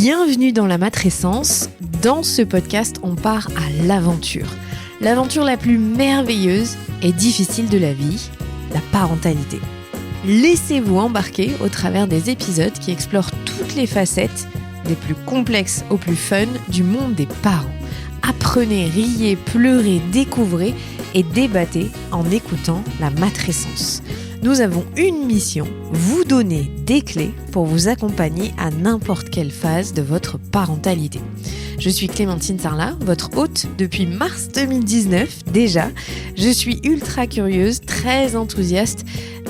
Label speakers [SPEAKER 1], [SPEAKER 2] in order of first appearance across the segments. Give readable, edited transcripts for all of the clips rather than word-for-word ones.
[SPEAKER 1] Bienvenue dans la matrescence. Dans ce podcast, on part à l'aventure. L'aventure la plus merveilleuse et difficile de la vie, la parentalité. Laissez-vous embarquer au travers des épisodes qui explorent toutes les facettes, des plus complexes aux plus fun, du monde des parents. Apprenez, riez, pleurez, découvrez et débattez en écoutant la matrescence. Nous avons une mission, vous donner des clés pour vous accompagner à n'importe quelle phase de votre parentalité. Je suis Clémentine Sarlat, votre hôte depuis mars 2019 déjà. Je suis ultra curieuse, très enthousiaste,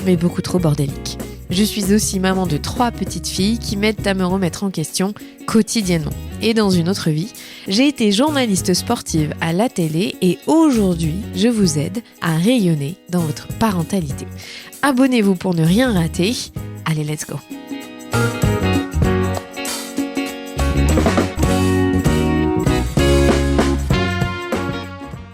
[SPEAKER 1] mais beaucoup trop bordélique. Je suis aussi maman de 3 petites filles qui m'aident à me remettre en question quotidiennement. Et dans une autre vie, j'ai été journaliste sportive à la télé et aujourd'hui, je vous aide à rayonner dans votre parentalité. Abonnez-vous pour ne rien rater. Allez, let's go!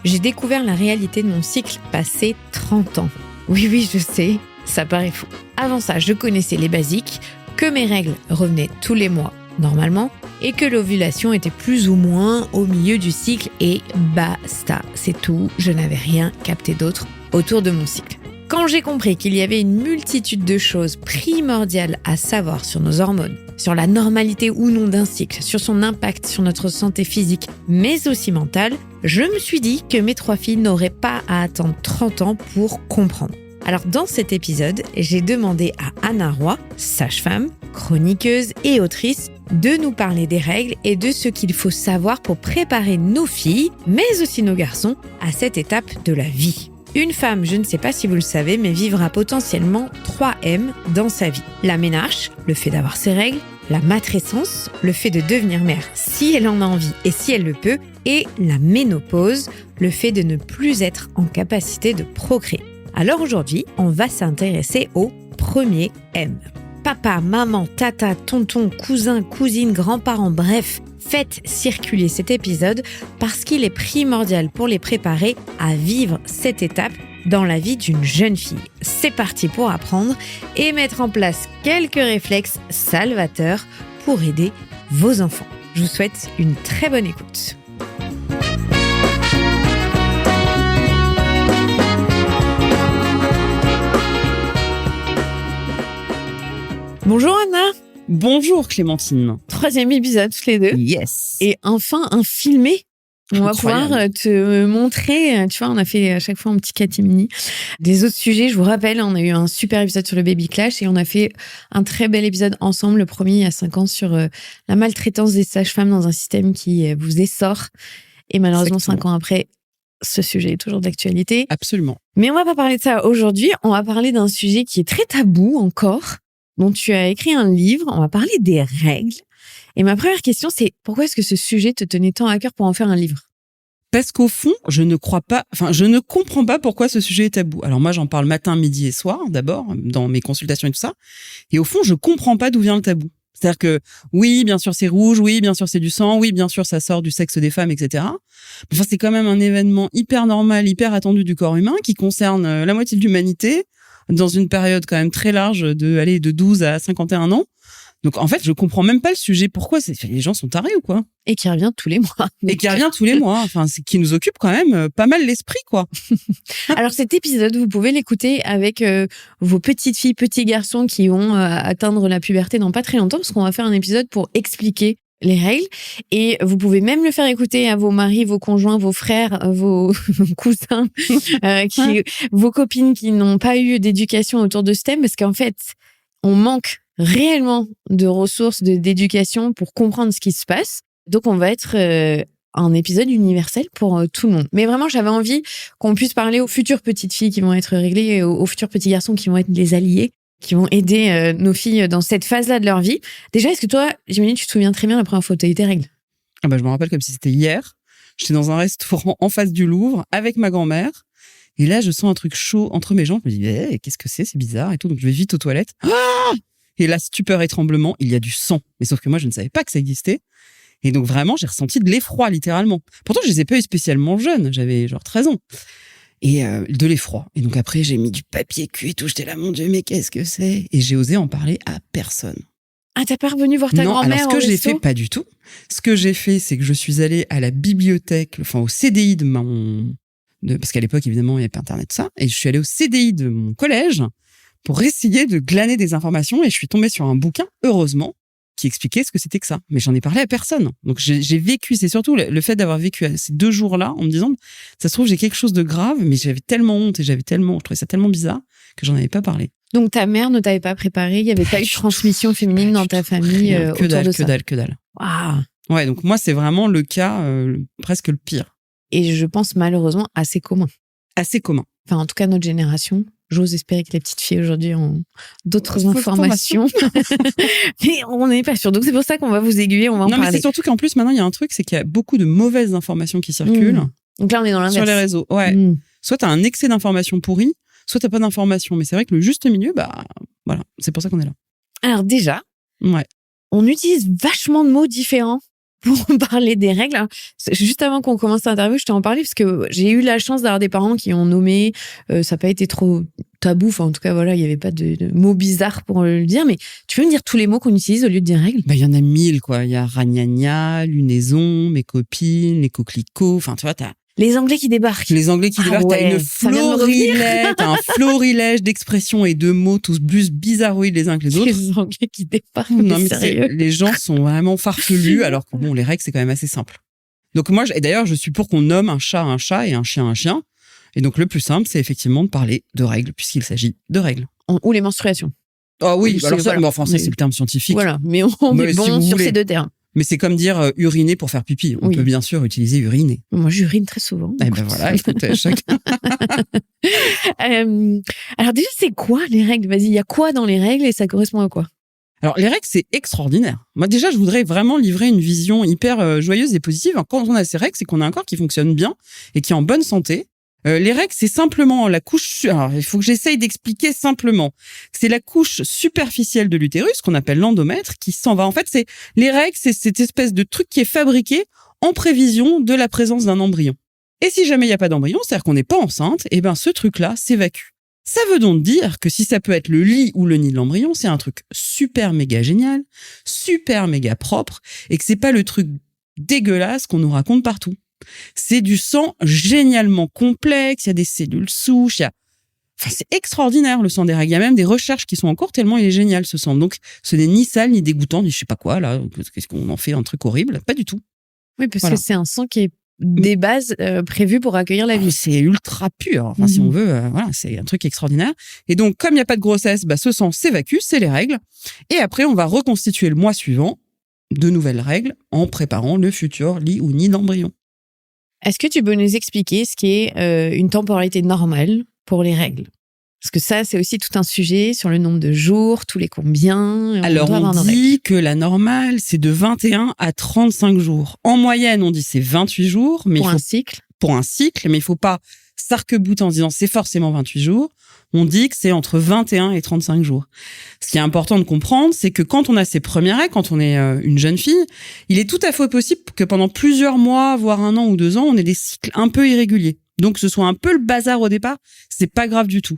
[SPEAKER 1] J'ai découvert la réalité de mon cycle passé 30 ans. Oui, je sais, ça paraît fou. Avant ça, je connaissais les basiques, que mes règles revenaient tous les mois, normalement, et que l'ovulation était plus ou moins au milieu du cycle et basta, c'est tout, je n'avais rien capté d'autre autour de mon cycle. Quand j'ai compris qu'il y avait une multitude de choses primordiales à savoir sur nos hormones, sur la normalité ou non d'un cycle, sur son impact sur notre santé physique, mais aussi mentale, je me suis dit que mes 3 filles n'auraient pas à attendre 30 ans pour comprendre. Alors dans cet épisode, j'ai demandé à Anna Roy, sage-femme, chroniqueuse et autrice, de nous parler des règles et de ce qu'il faut savoir pour préparer nos filles, mais aussi nos garçons, à cette étape de la vie. Une femme, je ne sais pas si vous le savez, mais vivra potentiellement 3 M dans sa vie. La ménarche, le fait d'avoir ses règles, la matrescence, le fait de devenir mère si elle en a envie et si elle le peut, et la ménopause, le fait de ne plus être en capacité de procréer. Alors aujourd'hui, on va s'intéresser au premier M. Papa, maman, tata, tonton, cousin, cousine, grands-parents, bref, faites circuler cet épisode parce qu'il est primordial pour les préparer à vivre cette étape dans la vie d'une jeune fille. C'est parti pour apprendre et mettre en place quelques réflexes salvateurs pour aider vos enfants. Je vous souhaite une très bonne écoute. Bonjour Anna.
[SPEAKER 2] Bonjour Clémentine.
[SPEAKER 1] 3e épisode tous les deux.
[SPEAKER 2] Yes.
[SPEAKER 1] Et enfin un filmé. On va pouvoir te montrer, tu vois, on a fait à chaque fois un petit catimini des autres sujets. Je vous rappelle, on a eu un super épisode sur le baby clash et on a fait un très bel épisode ensemble, le premier il y a 5 ans, sur la maltraitance des sages-femmes dans un système qui vous essore. Et malheureusement, exactement. 5 ans après, ce sujet est toujours d'actualité.
[SPEAKER 2] Absolument.
[SPEAKER 1] Mais on va pas parler de ça aujourd'hui. On va parler d'un sujet qui est très tabou encore, dont tu as écrit un livre. On va parler des règles. Et ma première question, c'est pourquoi est-ce que ce sujet te tenait tant à cœur pour en faire un livre ?
[SPEAKER 2] Parce qu'au fond, je ne comprends pas pourquoi ce sujet est tabou. Alors moi, j'en parle matin, midi et soir, d'abord, dans mes consultations et tout ça. Et au fond, je comprends pas d'où vient le tabou. C'est-à-dire que, oui, bien sûr, c'est rouge, oui, bien sûr, c'est du sang, oui, bien sûr, ça sort du sexe des femmes, etc. Enfin, c'est quand même un événement hyper normal, hyper attendu du corps humain, qui concerne la moitié de l'humanité, dans une période quand même très large de 12 à 51 ans. Donc, en fait, je comprends même pas le sujet. Pourquoi les gens sont tarés ou quoi?
[SPEAKER 1] Et qui revient tous les mois.
[SPEAKER 2] Et qui revient tous les mois. Enfin, c'est qui nous occupe quand même pas mal l'esprit, quoi.
[SPEAKER 1] Alors, cet épisode, vous pouvez l'écouter avec vos petites filles, petits garçons qui vont atteindre la puberté dans pas très longtemps, parce qu'on va faire un épisode pour expliquer les règles. Et vous pouvez même le faire écouter à vos maris, vos conjoints, vos frères, vos cousins, vos copines qui n'ont pas eu d'éducation autour de ce thème, parce qu'en fait, on manque réellement de ressources d'éducation pour comprendre ce qui se passe. Donc, on va être un épisode universel pour tout le monde. Mais vraiment, j'avais envie qu'on puisse parler aux futures petites filles qui vont être réglées et aux futurs petits garçons qui vont être les alliés, qui vont aider nos filles dans cette phase-là de leur vie. Déjà, est-ce que toi, j'imagine, tu te souviens très bien la première fois où tu as eu tes règles ?
[SPEAKER 2] Ah bah, je me rappelle comme si c'était hier. J'étais dans un restaurant en face du Louvre avec ma grand-mère. Et là, je sens un truc chaud entre mes jambes. Je me dis, qu'est-ce que c'est bizarre et tout. Donc, je vais vite aux toilettes. Ah! Et là, stupeur et tremblement, il y a du sang. Mais sauf que moi, je ne savais pas que ça existait. Et donc, vraiment, j'ai ressenti de l'effroi, littéralement. Pourtant, je les ai pas eu spécialement jeunes. J'avais genre 13 ans. Et de l'effroi. Et donc, après, j'ai mis du papier cul et tout. J'étais là, mon Dieu, mais qu'est-ce que c'est ? Et j'ai osé en parler à personne.
[SPEAKER 1] Ah, t'as pas revenu voir ta
[SPEAKER 2] Non,
[SPEAKER 1] grand-mère
[SPEAKER 2] alors ce que
[SPEAKER 1] au
[SPEAKER 2] j'ai
[SPEAKER 1] resto?
[SPEAKER 2] fait, pas du tout. Ce que j'ai fait, c'est que je suis allée à la bibliothèque, enfin au CDI parce qu'à l'époque, évidemment, il n'y avait pas Internet, tout ça. Et je suis allée au CDI de mon collège pour essayer de glaner des informations. Et je suis tombée sur un bouquin, heureusement, qui expliquait ce que c'était que ça. Mais j'en ai parlé à personne. Donc j'ai vécu, c'est surtout le fait d'avoir vécu ces 2 jours-là en me disant, ça se trouve, j'ai quelque chose de grave, mais j'avais tellement honte et je trouvais ça tellement bizarre que j'en avais pas parlé.
[SPEAKER 1] Donc ta mère ne t'avait pas préparé, il n'y avait pas eu de transmission féminine dans ta famille
[SPEAKER 2] Que
[SPEAKER 1] autour de ça.
[SPEAKER 2] Que dalle.
[SPEAKER 1] Waouh.
[SPEAKER 2] Ouais, donc moi, c'est vraiment le cas presque le pire.
[SPEAKER 1] Et je pense malheureusement assez commun.
[SPEAKER 2] Assez commun.
[SPEAKER 1] Enfin, en tout cas, notre génération. J'ose espérer que les petites filles aujourd'hui ont d'autres
[SPEAKER 2] Faut
[SPEAKER 1] informations. Mais on n'est pas sûr. Donc c'est pour ça qu'on va vous aiguiller, on va en
[SPEAKER 2] Non, mais
[SPEAKER 1] parler.
[SPEAKER 2] c'est surtout qu'en plus, maintenant, il y a un truc, c'est qu'il y a beaucoup de mauvaises informations qui circulent
[SPEAKER 1] Donc là, on est dans l'inverse.
[SPEAKER 2] sur les réseaux. Ouais. Soit t'as un excès d'informations pourries, soit t'as pas d'informations. Mais c'est vrai que le juste milieu, bah, voilà. C'est pour ça qu'on est là.
[SPEAKER 1] Alors déjà,
[SPEAKER 2] Ouais.
[SPEAKER 1] on utilise vachement de mots différents pour parler des règles. Alors, juste avant qu'on commence l'interview, je t'en en parlais parce que j'ai eu la chance d'avoir des parents qui ont nommé, ça n'a pas été trop tabou, enfin en tout cas voilà, il n'y avait pas de mots bizarres pour le dire, mais tu peux me dire tous les mots qu'on utilise au lieu de dire règles?
[SPEAKER 2] Bah, il y en a 1000, quoi. Il y a ragnagna, lunaison, mes copines, les coquelicots. Enfin, tu vois, t'as
[SPEAKER 1] Les Anglais qui débarquent.
[SPEAKER 2] les Anglais qui débarquent,
[SPEAKER 1] ouais,
[SPEAKER 2] t'as un florilège d'expressions et de mots tous plus bizarroïdes les uns que les autres.
[SPEAKER 1] Les Anglais qui débarquent.
[SPEAKER 2] Non, mais
[SPEAKER 1] sérieux.
[SPEAKER 2] les gens sont vraiment farfelus, alors que bon, les règles, c'est quand même assez simple. Donc moi, et d'ailleurs, je suis pour qu'on nomme un chat et un chien. Et donc le plus simple, c'est effectivement de parler de règles, puisqu'il s'agit de règles.
[SPEAKER 1] Ou les menstruations.
[SPEAKER 2] Ah oui,
[SPEAKER 1] C'est-
[SPEAKER 2] alors ça,
[SPEAKER 1] voilà.
[SPEAKER 2] mais en français, c'est le terme scientifique.
[SPEAKER 1] Voilà, mais on
[SPEAKER 2] Mais
[SPEAKER 1] est
[SPEAKER 2] si
[SPEAKER 1] bon
[SPEAKER 2] vous
[SPEAKER 1] sur
[SPEAKER 2] voulez.
[SPEAKER 1] ces deux termes.
[SPEAKER 2] Mais c'est comme dire uriner pour faire pipi. On
[SPEAKER 1] Oui.
[SPEAKER 2] peut bien sûr utiliser uriner.
[SPEAKER 1] Moi, j'urine très souvent.
[SPEAKER 2] Eh ben voilà, écoute, chacun.
[SPEAKER 1] Alors déjà, c'est quoi les règles? Vas-y, il y a quoi dans les règles et ça correspond à quoi?
[SPEAKER 2] Alors, les règles, c'est extraordinaire. Moi, déjà, je voudrais vraiment livrer une vision hyper joyeuse et positive. Quand on a ces règles, c'est qu'on a un corps qui fonctionne bien et qui est en bonne santé. Les règles, c'est simplement la couche... Alors, il faut que j'essaye d'expliquer simplement. C'est la couche superficielle de l'utérus, qu'on appelle l'endomètre, qui s'en va. En fait, les règles, c'est cette espèce de truc qui est fabriqué en prévision de la présence d'un embryon. Et si jamais il n'y a pas d'embryon, c'est-à-dire qu'on n'est pas enceinte, eh ben, ce truc-là s'évacue. Ça veut donc dire que si ça peut être le lit ou le nid de l'embryon, c'est un truc super méga génial, super méga propre, et que c'est pas le truc dégueulasse qu'on nous raconte partout. C'est du sang génialement complexe, il y a des cellules souches, enfin, c'est extraordinaire le sang des règles. Il y a même des recherches qui sont en cours tellement il est génial ce sang. Donc ce n'est ni sale, ni dégoûtant, ni je sais pas quoi, là, qu'est-ce qu'on en fait un truc horrible? Pas du tout.
[SPEAKER 1] Oui, parce
[SPEAKER 2] Voilà.
[SPEAKER 1] que c'est un sang qui est des bases prévues pour accueillir la vie.
[SPEAKER 2] C'est ultra pur. Enfin, si on veut, voilà, c'est un truc extraordinaire. Et donc, comme il n'y a pas de grossesse, bah, ce sang s'évacue, c'est les règles. Et après, on va reconstituer le mois suivant de nouvelles règles en préparant le futur lit ou nid d'embryon.
[SPEAKER 1] Est-ce que tu peux nous expliquer ce qu'est une temporalité normale pour les règles? Parce que ça, c'est aussi tout un sujet sur le nombre de jours, tous les combien.
[SPEAKER 2] Alors,
[SPEAKER 1] doit avoir
[SPEAKER 2] on
[SPEAKER 1] nos règles.
[SPEAKER 2] dit que la normale, c'est de 21 à 35 jours. En moyenne, on dit c'est 28 jours. Mais
[SPEAKER 1] Pour un cycle.
[SPEAKER 2] pour un cycle, mais il faut pas s'arc-bouter en disant c'est forcément 28 jours. On dit que c'est entre 21 et 35 jours. Ce qui est important de comprendre, c'est que quand on a ses premières règles, quand on est une jeune fille, il est tout à fait possible que pendant plusieurs mois, voire 1 an ou 2 ans, on ait des cycles un peu irréguliers. Donc, ce soit un peu le bazar au départ, c'est pas grave du tout.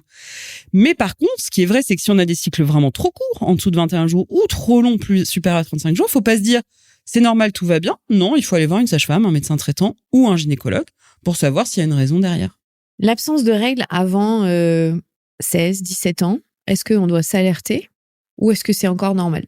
[SPEAKER 2] Mais par contre, ce qui est vrai, c'est que si on a des cycles vraiment trop courts, en dessous de 21 jours, ou trop longs, plus supérieurs à 35 jours, faut pas se dire c'est normal, tout va bien. Non, il faut aller voir une sage-femme, un médecin traitant ou un gynécologue pour savoir s'il y a une raison derrière.
[SPEAKER 1] L'absence de règles avant 16, 17 ans, est-ce qu'on doit s'alerter ou est-ce que c'est encore normal?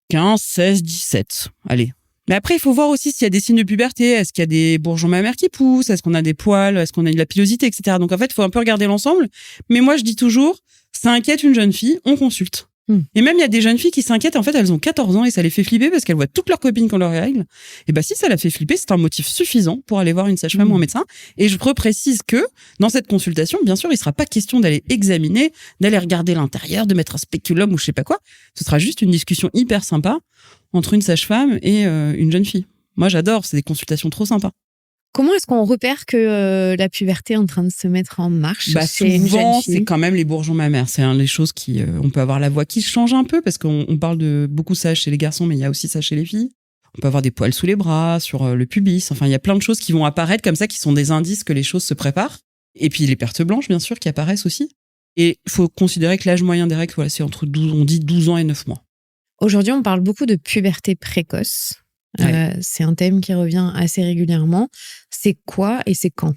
[SPEAKER 2] 15, 16, 17. Allez. Mais après, il faut voir aussi s'il y a des signes de puberté. Est-ce qu'il y a des bourgeons mammaires qui poussent? Est-ce qu'on a des poils? Est-ce qu'on a de la pilosité, etc. Donc, en fait, il faut un peu regarder l'ensemble. Mais moi, je dis toujours, ça inquiète une jeune fille, on consulte. Et même, il y a des jeunes filles qui s'inquiètent. En fait, elles ont 14 ans et ça les fait flipper parce qu'elles voient toutes leurs copines qui ont leurs règles. Et bah, si ça la fait flipper, c'est un motif suffisant pour aller voir une sage-femme ou un médecin. Et je reprécise que, dans cette consultation, bien sûr, il sera pas question d'aller examiner, d'aller regarder l'intérieur, de mettre un spéculum ou je sais pas quoi. Ce sera juste une discussion hyper sympa entre une sage-femme et une jeune fille. Moi, j'adore. C'est des consultations trop sympas.
[SPEAKER 1] Comment est-ce qu'on repère que la puberté est en train de se mettre en marche
[SPEAKER 2] Bah,
[SPEAKER 1] chez une jeune
[SPEAKER 2] souvent,
[SPEAKER 1] fille?
[SPEAKER 2] c'est quand même les bourgeons mammaires. C'est les choses qui... on peut avoir la voix qui change un peu parce qu'on parle de beaucoup ça chez les garçons, mais il y a aussi ça chez les filles. On peut avoir des poils sous les bras, sur le pubis. Enfin, il y a plein de choses qui vont apparaître comme ça, qui sont des indices que les choses se préparent. Et puis les pertes blanches, bien sûr, qui apparaissent aussi. Et il faut considérer que l'âge moyen des règles, voilà, c'est entre 12, on dit 12 ans et 9 mois.
[SPEAKER 1] Aujourd'hui, on parle beaucoup de puberté précoce.
[SPEAKER 2] Ouais.
[SPEAKER 1] C'est un thème qui revient assez régulièrement. C'est quoi et c'est quand?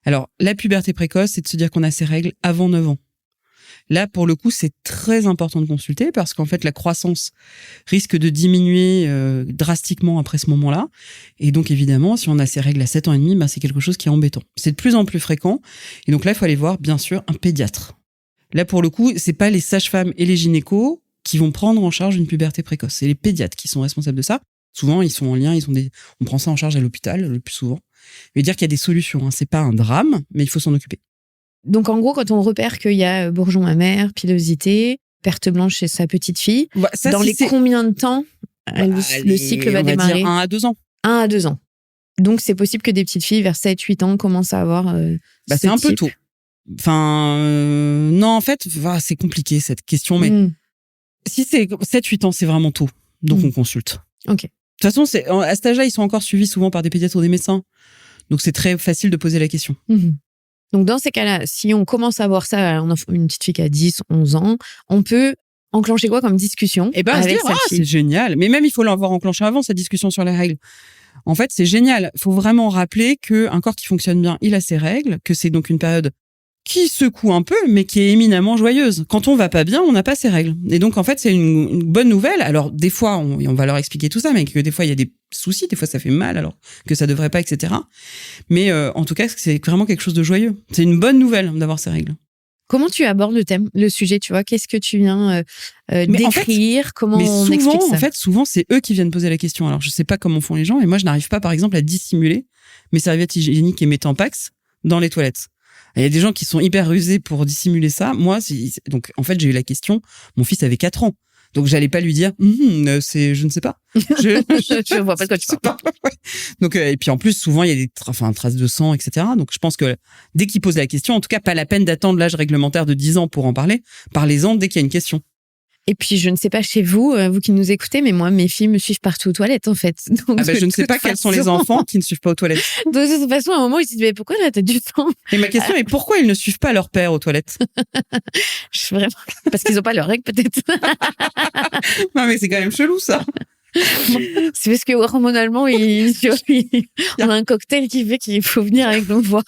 [SPEAKER 2] Alors, la puberté précoce, c'est de se dire qu'on a ses règles avant 9 ans. Là, pour le coup, c'est très important de consulter parce qu'en fait, la croissance risque de diminuer drastiquement après ce moment-là. Et donc, évidemment, si on a ses règles à 7 ans et demi, c'est quelque chose qui est embêtant. C'est de plus en plus fréquent. Et donc là, il faut aller voir, bien sûr, un pédiatre. Là, pour le coup, c'est pas les sages-femmes et les gynécos qui vont prendre en charge une puberté précoce. C'est les pédiatres qui sont responsables de ça. Souvent, ils sont en lien, on prend ça en charge à l'hôpital le plus souvent. Mais dire qu'il y a des solutions, c'est pas un drame, mais il faut s'en occuper.
[SPEAKER 1] Donc, en gros, quand on repère qu'il y a bourgeon mammaire, pilosité, perte blanche chez sa petite fille, dans les combien de temps le cycle va démarrer?
[SPEAKER 2] Dire 1 à 2 ans.
[SPEAKER 1] 1 à 2 ans. Donc, c'est possible que des petites filles vers 7-8 ans commencent à avoir
[SPEAKER 2] c'est un peu tôt. Enfin, non, en fait, c'est compliqué cette question, mais si c'est 7-8 ans, c'est vraiment tôt. Donc, on consulte.
[SPEAKER 1] Ok.
[SPEAKER 2] De toute façon, à cet âge-là, ils sont encore suivis souvent par des pédiatres ou des médecins. Donc, c'est très facile de poser la question.
[SPEAKER 1] Donc, dans ces cas-là, si on commence à voir ça, on a une petite fille qui a 10, 11 ans, on peut enclencher quoi comme discussion avec sa fille?
[SPEAKER 2] C'est génial. Mais même, il faut l'avoir enclenché avant, cette discussion sur les règles. En fait, c'est génial. Il faut vraiment rappeler qu'un corps qui fonctionne bien, il a ses règles, que c'est donc une période qui secoue un peu, mais qui est éminemment joyeuse. Quand on va pas bien, on n'a pas ses règles. Et donc, en fait, c'est une bonne nouvelle. Alors, des fois, on va leur expliquer tout ça, mais que des fois, il y a des soucis, des fois, ça fait mal, alors que ça devrait pas, etc. Mais en tout cas, c'est vraiment quelque chose de joyeux. C'est une bonne nouvelle d'avoir ces règles.
[SPEAKER 1] Comment tu abordes le sujet, tu vois? Qu'est-ce que tu viens décrire? Comment on explique ça?
[SPEAKER 2] En fait, souvent, c'est eux qui viennent poser la question. Alors, je sais pas comment font les gens, et moi, je n'arrive pas, par exemple, à dissimuler mes serviettes hygiéniques et mes Tampax dans les toilettes. Il y a des gens qui sont hyper rusés pour dissimuler ça. Moi, donc en fait, j'ai eu la question. Mon fils avait 4 ans, donc j'allais pas lui dire. Je ne sais pas.
[SPEAKER 1] Je vois pas de quoi tu parles.
[SPEAKER 2] Donc et puis en plus, souvent il y a des traces de sang, etc. Donc je pense que dès qu'il pose la question, en tout cas, pas la peine d'attendre l'âge réglementaire de 10 ans pour en parler. Parlez-en dès qu'il y a une question.
[SPEAKER 1] Et puis, je ne sais pas chez vous, vous qui nous écoutez, mais moi, mes filles me suivent partout aux toilettes, en fait. Donc,
[SPEAKER 2] je ne sais pas quels sont les enfants qui ne suivent pas aux toilettes.
[SPEAKER 1] De toute façon, à un moment, ils se disent, mais pourquoi là, t'as du temps?
[SPEAKER 2] Et ma question est, pourquoi ils ne suivent pas leur père aux toilettes?
[SPEAKER 1] Vraiment, parce qu'ils n'ont pas leurs règles, peut-être.
[SPEAKER 2] Non, mais c'est quand même chelou, ça.
[SPEAKER 1] C'est parce que hormonalement, on a un cocktail qui fait qu'il faut venir avec nous voir.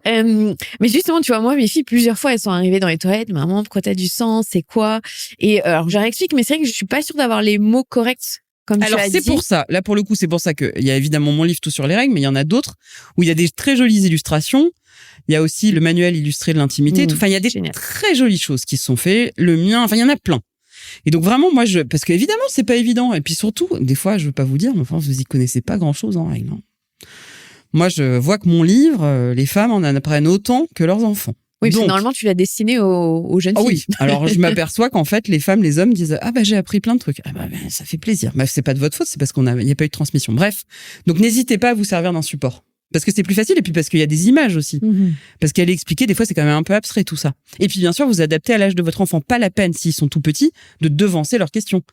[SPEAKER 1] Mais justement, tu vois, moi, mes filles, plusieurs fois, elles sont arrivées dans les toilettes. Maman, pourquoi t'as du sang? C'est quoi? Et alors, je leur explique, mais c'est vrai que je suis pas sûre d'avoir les mots corrects, comme tu as dit.
[SPEAKER 2] Alors, c'est pour ça. Là, pour le coup, c'est pour ça qu'il y a évidemment mon livre Tout sur les règles, mais il y en a d'autres où il y a des très jolies illustrations. Il y a aussi le manuel illustré de l'intimité. Enfin, il y a des très jolies choses qui se sont faites. Le mien, enfin, il y en a plein. Et donc vraiment, moi, parce que évidemment, c'est pas évident. Et puis surtout, des fois, je veux pas vous dire, mais enfin, vous y connaissez pas grand-chose en règle. Moi, je vois que mon livre, les femmes en apprennent autant que leurs enfants.
[SPEAKER 1] Oui, parce que normalement, tu l'as destiné aux jeunes filles.
[SPEAKER 2] Oui. Alors, je m'aperçois qu'en fait, les femmes, les hommes disent, j'ai appris plein de trucs. Ça fait plaisir. C'est pas de votre faute, c'est parce il n'y a pas eu de transmission. Bref. Donc, n'hésitez pas à vous servir d'un support. Parce que c'est plus facile, et puis parce qu'il y a des images aussi. Parce qu'elle est expliquée, des fois, c'est quand même un peu abstrait, tout ça. Et puis, bien sûr, vous adaptez à l'âge de votre enfant. Pas la peine, s'ils sont tout petits, de devancer leurs questions.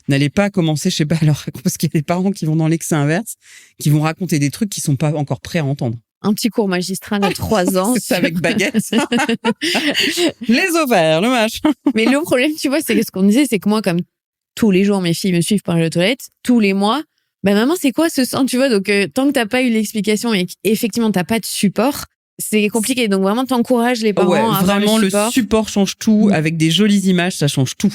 [SPEAKER 2] N'allez pas commencer, je sais pas, parce qu'il y a des parents qui vont dans l'excès inverse, qui vont raconter des trucs qui sont pas encore prêts à entendre.
[SPEAKER 1] Un petit cours magistral à 3 ans.
[SPEAKER 2] C'est ça, avec baguette. Les ovaires, le machin.
[SPEAKER 1] Mais le problème, tu vois, c'est que ce qu'on disait, c'est que moi, comme tous les jours, mes filles me suivent par la toilette, tous les mois, maman, c'est quoi ce sang, tu vois? Donc, tant que t'as pas eu l'explication et qu'effectivement, t'as pas de support, c'est compliqué. Donc, vraiment, t'encourages les parents à avoir le support.
[SPEAKER 2] Vraiment, le support change tout. Avec des jolies images, ça change tout.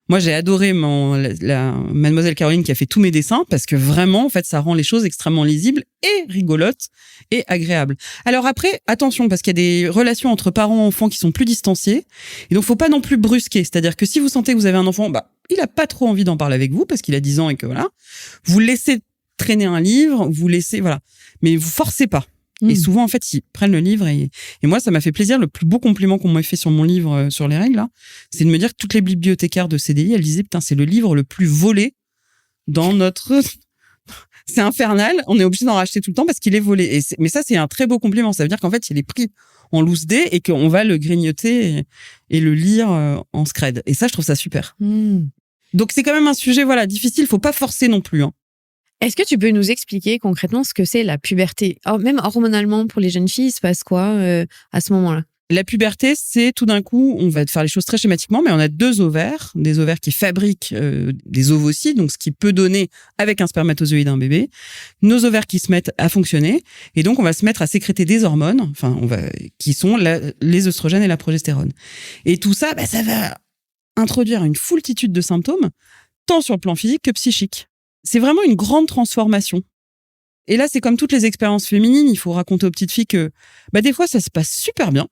[SPEAKER 2] Moi, j'ai adoré la mademoiselle Caroline qui a fait tous mes dessins parce que vraiment, en fait, ça rend les choses extrêmement lisibles et rigolotes et agréables. Alors après, attention, parce qu'il y a des relations entre parents et enfants qui sont plus distanciées. Et donc, faut pas non plus brusquer. C'est-à-dire que si vous sentez que vous avez un enfant, il a pas trop envie d'en parler avec vous parce qu'il a 10 ans et que voilà, vous laissez traîner un livre, vous laissez, voilà. Mais vous forcez pas. Et souvent, en fait, ils prennent le livre et moi, ça m'a fait plaisir. Le plus beau compliment qu'on m'a fait sur mon livre sur les règles, là, c'est de me dire que toutes les bibliothécaires de CDI, elles disaient, putain, c'est le livre le plus volé dans notre... C'est infernal. On est obligé d'en racheter tout le temps parce qu'il est volé. Mais ça, c'est un très beau compliment. Ça veut dire qu'en fait, il est pris en loose day et qu'on va le grignoter et le lire en scred. Et ça, je trouve ça super. Donc, c'est quand même un sujet, difficile. Faut pas forcer non plus, hein.
[SPEAKER 1] Est-ce que tu peux nous expliquer concrètement ce que c'est la puberté? Même hormonalement, pour les jeunes filles, il se passe quoi à ce moment-là?
[SPEAKER 2] La puberté, c'est tout d'un coup, on va faire les choses très schématiquement, mais on a 2 ovaires, des ovaires qui fabriquent des ovocytes, donc ce qui peut donner avec un spermatozoïde un bébé, nos ovaires qui se mettent à fonctionner, et donc on va se mettre à sécréter des hormones, qui sont les œstrogènes et la progestérone. Et tout ça, ça va introduire une foultitude de symptômes, tant sur le plan physique que psychique. C'est vraiment une grande transformation. Et là, c'est comme toutes les expériences féminines, il faut raconter aux petites filles que des fois, ça se passe super bien.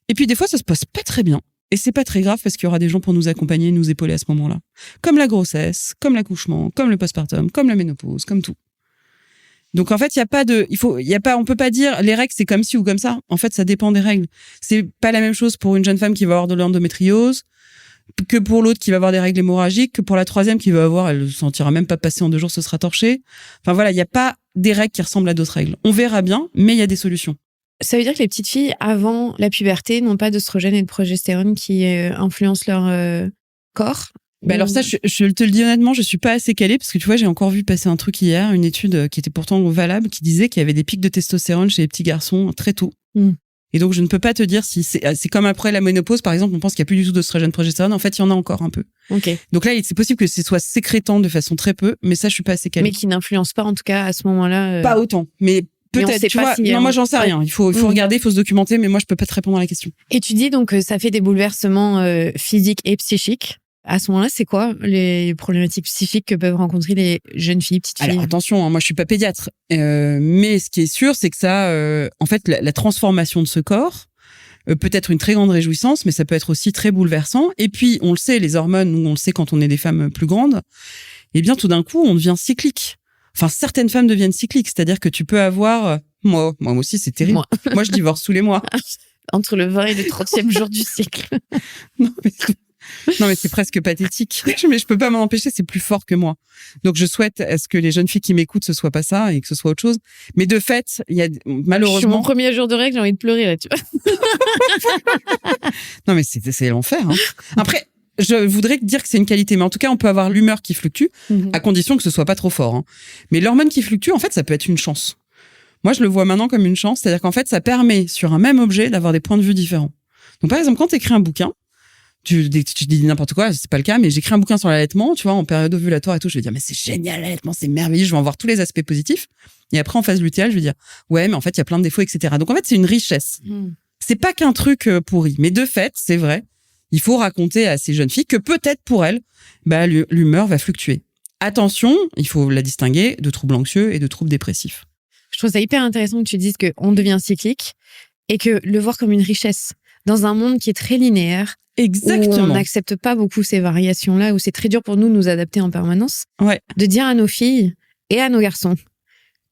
[SPEAKER 2] Et puis des fois, ça se passe pas très bien. Et c'est pas très grave parce qu'il y aura des gens pour nous accompagner, nous épauler à ce moment-là. Comme la grossesse, comme l'accouchement, comme le postpartum, comme la ménopause, comme tout. Donc en fait, on peut pas dire les règles c'est comme ci ou comme ça. En fait, ça dépend des règles. C'est pas la même chose pour une jeune femme qui va avoir de l'endométriose que pour l'autre qui va avoir des règles hémorragiques, que pour la troisième qui va avoir, elle ne sentira même pas passer en 2 jours, ce sera torché. Enfin voilà, il y a pas des règles qui ressemblent à d'autres règles. On verra bien, mais il y a des solutions.
[SPEAKER 1] Ça veut dire que les petites filles, avant la puberté, n'ont pas d'œstrogène et de progestérone qui influencent leur corps?
[SPEAKER 2] Alors ça, je te le dis honnêtement, je suis pas assez calée parce que tu vois, j'ai encore vu passer un truc hier, une étude qui était pourtant valable, qui disait qu'il y avait des pics de testostérone chez les petits garçons très tôt. Et donc, je ne peux pas te dire si c'est comme après la ménopause, par exemple, on pense qu'il n'y a plus du tout d'œstrogène progestérone. En fait, il y en a encore un peu.
[SPEAKER 1] Okay.
[SPEAKER 2] Donc là, c'est possible que ce soit sécrétant de façon très peu, mais ça, je suis pas assez calée.
[SPEAKER 1] Mais qui n'influence pas, en tout cas, à ce moment-là.
[SPEAKER 2] Pas autant. Mais peut-être, tu vois. Non, moi, j'en sais rien. Il faut regarder, il faut se documenter, mais moi, je peux pas te répondre à la question.
[SPEAKER 1] Et tu dis donc, ça fait des bouleversements physiques et psychiques. À ce moment-là, c'est quoi les problématiques psychiques que peuvent rencontrer les jeunes filles, petites filles?
[SPEAKER 2] Alors attention, moi je suis pas pédiatre, mais ce qui est sûr, c'est que ça, en fait, la transformation de ce corps peut être une très grande réjouissance, mais ça peut être aussi très bouleversant. Et puis, on le sait, les hormones, nous on le sait quand on est des femmes plus grandes, eh bien tout d'un coup, on devient cyclique. Enfin, certaines femmes deviennent cycliques, c'est-à-dire que tu peux avoir, moi aussi, c'est terrible. Moi, je divorce tous les mois.
[SPEAKER 1] Entre le 20 et le 30e jour du cycle.
[SPEAKER 2] Non, mais c'est presque pathétique. Mais je peux pas m'en empêcher, c'est plus fort que moi. Donc, je souhaite à ce que les jeunes filles qui m'écoutent, ce soit pas ça et que ce soit autre chose. Mais de fait, il y a, malheureusement.
[SPEAKER 1] Je suis mon premier jour de règle, j'ai envie de pleurer, là, tu vois.
[SPEAKER 2] Non, mais c'est l'enfer, hein. Après, je voudrais dire que c'est une qualité, mais en tout cas, on peut avoir l'humeur qui fluctue, à condition que ce soit pas trop fort, hein. Mais l'hormone qui fluctue, en fait, ça peut être une chance. Moi, je le vois maintenant comme une chance, c'est-à-dire qu'en fait, ça permet, sur un même objet, d'avoir des points de vue différents. Donc, par exemple, quand tu écris un bouquin, tu dis n'importe quoi, c'est pas le cas, mais j'écris un bouquin sur l'allaitement, tu vois, en période ovulatoire et tout, je vais dire, mais c'est génial, l'allaitement, c'est merveilleux, je vais en voir tous les aspects positifs. Et après, en phase lutéale, je vais dire, ouais, mais en fait, il y a plein de défauts, etc. Donc, en fait, c'est une richesse. C'est pas qu'un truc pourri. Mais de fait, c'est vrai, il faut raconter à ces jeunes filles que peut-être pour elles, l'humeur va fluctuer. Attention, il faut la distinguer de troubles anxieux et de troubles dépressifs.
[SPEAKER 1] Je trouve ça hyper intéressant que tu dises qu'on devient cyclique et que le voir comme une richesse dans un monde qui est très linéaire.
[SPEAKER 2] Exactement.
[SPEAKER 1] Où on n'accepte pas beaucoup ces variations-là, où c'est très dur pour nous de nous adapter en permanence.
[SPEAKER 2] Ouais.
[SPEAKER 1] De dire à nos filles et à nos garçons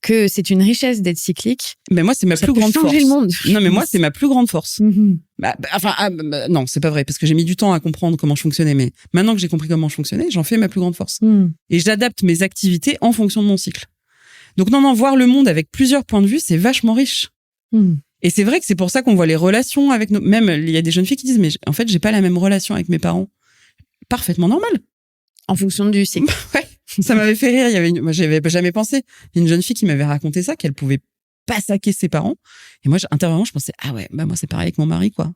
[SPEAKER 1] que c'est une richesse d'être cyclique.
[SPEAKER 2] Mais moi, c'est ma plus grande force.
[SPEAKER 1] Le monde.
[SPEAKER 2] Non, mais moi, c'est ma plus grande force. Non, c'est pas vrai, parce que j'ai mis du temps à comprendre comment je fonctionnais, mais maintenant que j'ai compris comment je fonctionnais, j'en fais ma plus grande force. Et j'adapte mes activités en fonction de mon cycle. Donc non, voir le monde avec plusieurs points de vue, c'est vachement riche. Et c'est vrai que c'est pour ça qu'on voit les relations avec nos... Même, il y a des jeunes filles qui disent, mais en fait, j'ai pas la même relation avec mes parents. Parfaitement normal.
[SPEAKER 1] En fonction du cycle.
[SPEAKER 2] Ouais. Ça m'avait fait rire. Moi, j'avais jamais pensé. Il y a une jeune fille qui m'avait raconté ça, qu'elle pouvait pas saquer ses parents. Et moi, intérieurement, je pensais, ah ouais, moi, c'est pareil avec mon mari, quoi.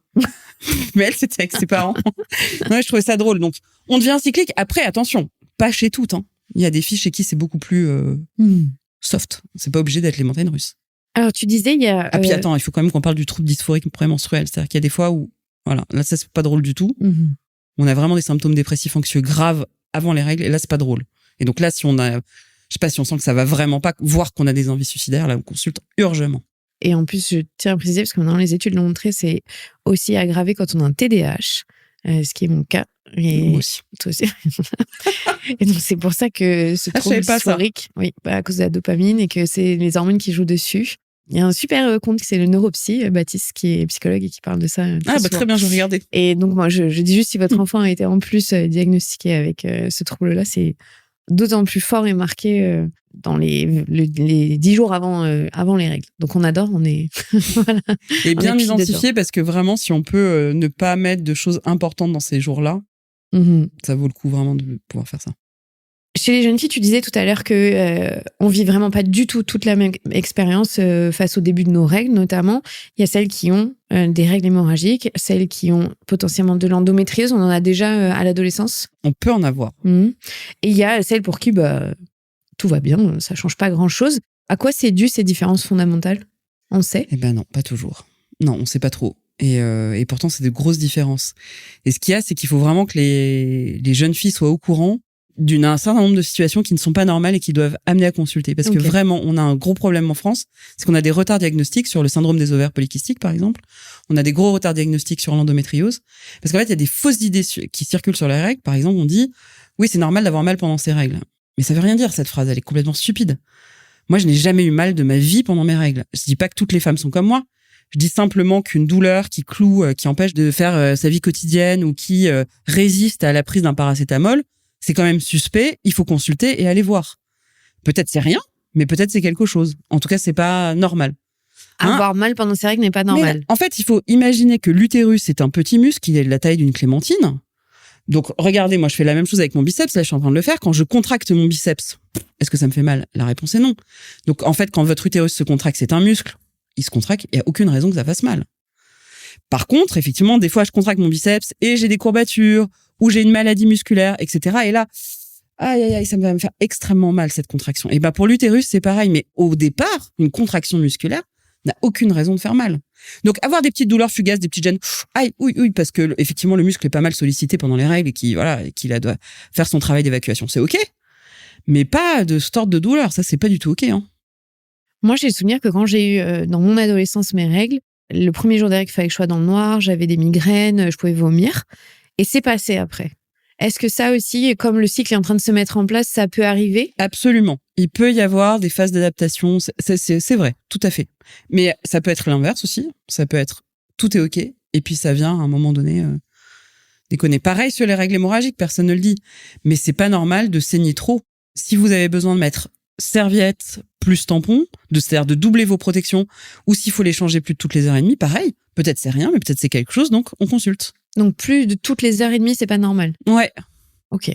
[SPEAKER 2] Mais elle, c'était avec ses parents. Ouais, je trouvais ça drôle. Donc, on devient cyclique. Après, attention, pas chez toutes, hein. Il y a des filles chez qui c'est beaucoup plus soft. C'est pas obligé d'être les montagnes russes.
[SPEAKER 1] Alors, tu disais, il y a...
[SPEAKER 2] Ah, puis attends, il faut quand même qu'on parle du trouble dysphorique prémenstruel. C'est-à-dire qu'il y a des fois où, voilà, là, ça, c'est pas drôle du tout. On a vraiment des symptômes dépressifs anxieux graves avant les règles, et là, c'est pas drôle. Et donc là, si on sent que ça va vraiment pas, voire qu'on a des envies suicidaires, là, on consulte urgemment. Et
[SPEAKER 1] en plus, je tiens à préciser, parce que maintenant, les études l'ont montré, c'est aussi aggravé quand on a un TDAH, ce qui est mon cas. Et
[SPEAKER 2] moi aussi.
[SPEAKER 1] Toi aussi. Et donc, c'est pour ça que ce trouble dysphorique, oui, à cause de la dopamine, et que c'est les hormones qui jouent dessus. Il y a un super compte, c'est le Neuropsy, Baptiste, qui est psychologue et qui parle de ça.
[SPEAKER 2] Très bien, je vais regarder.
[SPEAKER 1] Et donc, moi, je dis juste, si votre enfant a été en plus diagnostiqué avec ce trouble-là, c'est d'autant plus fort et marqué dans les 10 jours avant les règles. Donc, on adore, on est... voilà,
[SPEAKER 2] et bien identifié, parce que vraiment, si on peut ne pas mettre de choses importantes dans ces jours-là, ça vaut le coup vraiment de pouvoir faire ça.
[SPEAKER 1] Chez les jeunes filles, tu disais tout à l'heure que on vit vraiment pas du tout toute la même expérience face au début de nos règles, notamment. Il y a celles qui ont des règles hémorragiques, celles qui ont potentiellement de l'endométriose. On en a déjà à l'adolescence.
[SPEAKER 2] On peut en avoir.
[SPEAKER 1] Et il y a celles pour qui tout va bien, ça change pas grand-chose. À quoi c'est dû ces différences fondamentales ? On sait ?
[SPEAKER 2] Eh ben non, pas toujours. Non, on sait pas trop. Et pourtant, c'est de grosses différences. Et ce qu'il y a, c'est qu'il faut vraiment que les jeunes filles soient au courant d'un certain nombre de situations qui ne sont pas normales et qui doivent amener à consulter. Parce que vraiment, on a un gros problème en France, c'est qu'on a des retards diagnostiques sur le syndrome des ovaires polykystiques, par exemple. On a des gros retards diagnostiques sur l'endométriose. Parce qu'en fait, il y a des fausses idées qui circulent sur les règles. Par exemple, on dit, oui, c'est normal d'avoir mal pendant ses règles. Mais ça veut rien dire, cette phrase. Elle est complètement stupide. Moi, je n'ai jamais eu mal de ma vie pendant mes règles. Je dis pas que toutes les femmes sont comme moi. Je dis simplement qu'une douleur qui cloue, qui empêche de faire sa vie quotidienne ou qui résiste à la prise d'un paracétamol, c'est quand même suspect, il faut consulter et aller voir. Peut-être c'est rien, mais peut-être c'est quelque chose. En tout cas, c'est pas normal.
[SPEAKER 1] Avoir mal pendant ses règles n'est pas normal.
[SPEAKER 2] Mais, en fait, il faut imaginer que l'utérus est un petit muscle, il est de la taille d'une clémentine. Donc, regardez, moi, je fais la même chose avec mon biceps. Là, je suis en train de le faire. Quand je contracte mon biceps, est-ce que ça me fait mal ? La réponse est non. Donc, en fait, quand votre utérus se contracte, c'est un muscle. Il se contracte, il n'y a aucune raison que ça fasse mal. Par contre, effectivement, des fois, je contracte mon biceps et j'ai des courbatures ou j'ai une maladie musculaire, etc. Et là, aïe, ça va me faire extrêmement mal, cette contraction. Et pour l'utérus, c'est pareil. Mais au départ, une contraction musculaire n'a aucune raison de faire mal. Donc, avoir des petites douleurs fugaces, des petites gênes, aïe, oui, parce que, effectivement, le muscle est pas mal sollicité pendant les règles et qu'il doit faire son travail d'évacuation. C'est OK. Mais pas de ce ordre de douleur. Ça, c'est pas du tout OK, hein.
[SPEAKER 1] Moi, j'ai le souvenir que quand j'ai eu, dans mon adolescence, mes règles, le premier jour des règles, il fallait que je sois dans le noir, j'avais des migraines, je pouvais vomir. Et c'est passé après. Est-ce que ça aussi, comme le cycle est en train de se mettre en place, ça peut arriver ?
[SPEAKER 2] Absolument. Il peut y avoir des phases d'adaptation. C'est vrai, tout à fait. Mais ça peut être l'inverse aussi. Ça peut être tout est OK. Et puis ça vient à un moment donné déconner. Pareil sur les règles hémorragiques, personne ne le dit. Mais c'est pas normal de saigner trop. Si vous avez besoin de mettre serviette plus tampon, c'est-à-dire de doubler vos protections, ou s'il faut les changer plus de toutes les heures et demie, pareil. Peut-être c'est rien, mais peut-être c'est quelque chose, donc on consulte.
[SPEAKER 1] Donc plus de toutes les heures et demie, c'est pas normal.
[SPEAKER 2] Ouais.
[SPEAKER 1] Ok.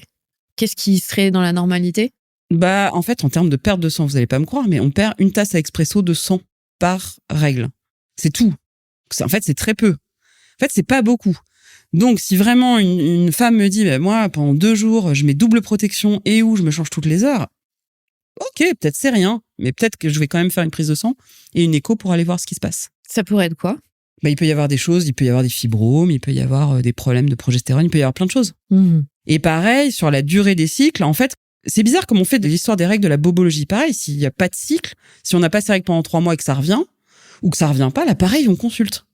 [SPEAKER 1] Qu'est-ce qui serait dans la normalité ?
[SPEAKER 2] En fait, en termes de perte de sang, vous allez pas me croire, mais on perd une tasse à expresso de sang par règle. C'est tout. En fait, c'est très peu. En fait, c'est pas beaucoup. Donc, si vraiment une femme me dit, moi, pendant 2 jours, je mets double protection et où je me change toutes les heures, ok, peut-être c'est rien, mais peut-être que je vais quand même faire une prise de sang et une écho pour aller voir ce qui se passe.
[SPEAKER 1] Ça pourrait être quoi ?
[SPEAKER 2] Il peut y avoir des choses, il peut y avoir des fibromes, il peut y avoir des problèmes de progestérone, il peut y avoir plein de choses. Et pareil, sur la durée des cycles, en fait, c'est bizarre comme on fait de l'histoire des règles de la bobologie. Pareil, s'il n'y a pas de cycle, si on n'a pas ses règles pendant 3 mois et que ça revient, ou que ça revient pas, là, pareil, on consulte.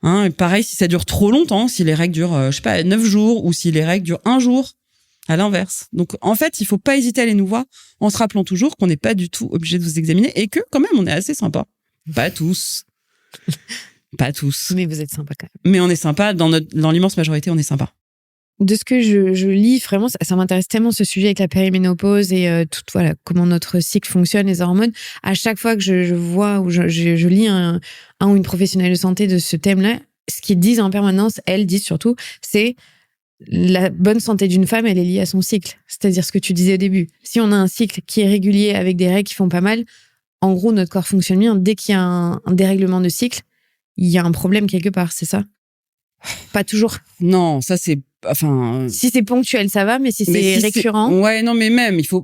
[SPEAKER 2] Et pareil, si ça dure trop longtemps, si les règles durent, 9 jours, ou si les règles durent 1 jour, à l'inverse. Donc, en fait, il faut pas hésiter à aller nous voir en se rappelant toujours qu'on n'est pas du tout obligé de vous examiner et que, quand même, on est assez sympa. Pas tous. Pas tous.
[SPEAKER 1] Mais vous êtes sympa quand même.
[SPEAKER 2] Mais on est sympa, dans l'immense majorité, on est sympa.
[SPEAKER 1] De ce que je lis, vraiment, ça m'intéresse tellement ce sujet avec la périménopause et comment notre cycle fonctionne, les hormones. À chaque fois que je vois ou je lis un ou une professionnelle de santé de ce thème-là, ce qu'ils disent en permanence, elles disent surtout, c'est la bonne santé d'une femme, elle est liée à son cycle. C'est-à-dire ce que tu disais au début. Si on a un cycle qui est régulier avec des règles qui font pas mal, en gros, notre corps fonctionne bien. Dès qu'il y a un dérèglement de cycle, il y a un problème quelque part, c'est ça ? Pas toujours.
[SPEAKER 2] Non, ça c'est...
[SPEAKER 1] Si c'est ponctuel, ça va, mais si c'est récurrent...
[SPEAKER 2] Ouais, non, mais même, il faut